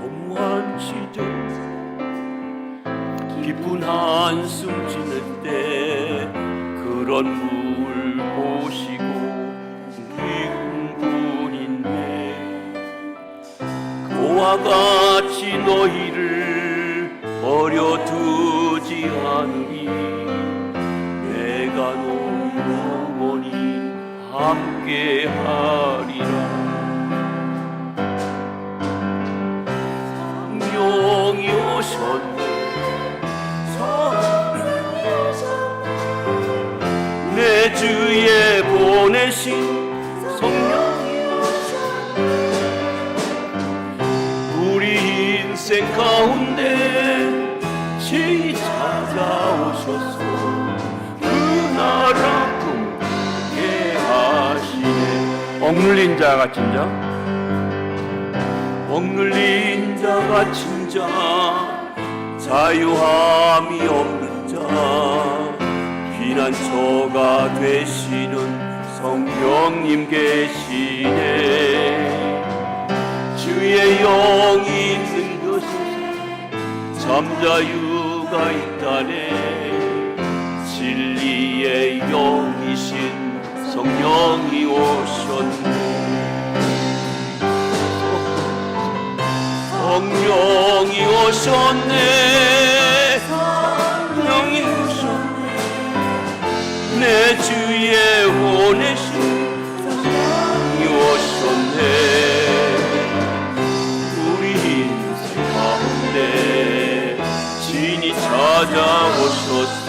허무한 시절 깊은 한숨 지낼 때 그런 물 보시고 기운 분인데 그와 같이 너희를 버려두지 않으니 내가 너희 영원히 함께하리라. 성령이 오셨네, 내 주에 보내신 성령이 오셨네. 우리 인생 가운데 친히 찾아오셔서 그 나라 꿈꾸게 하시네. 억눌린 자 갇힌 자, 억눌린 자 갇힌 자, 자유함이 없는 자, 피난처가 되시는 성령님 계시네. 주의 영이 있는 곳에 잠자유가 있다네. 진리의 영이신 성령이 오셨네. 성령이 오셨네, 성령이 오셨네. 내 주에 보내신 성령이 오셨네. 우리 인생 가운데 진히 찾아오셨네.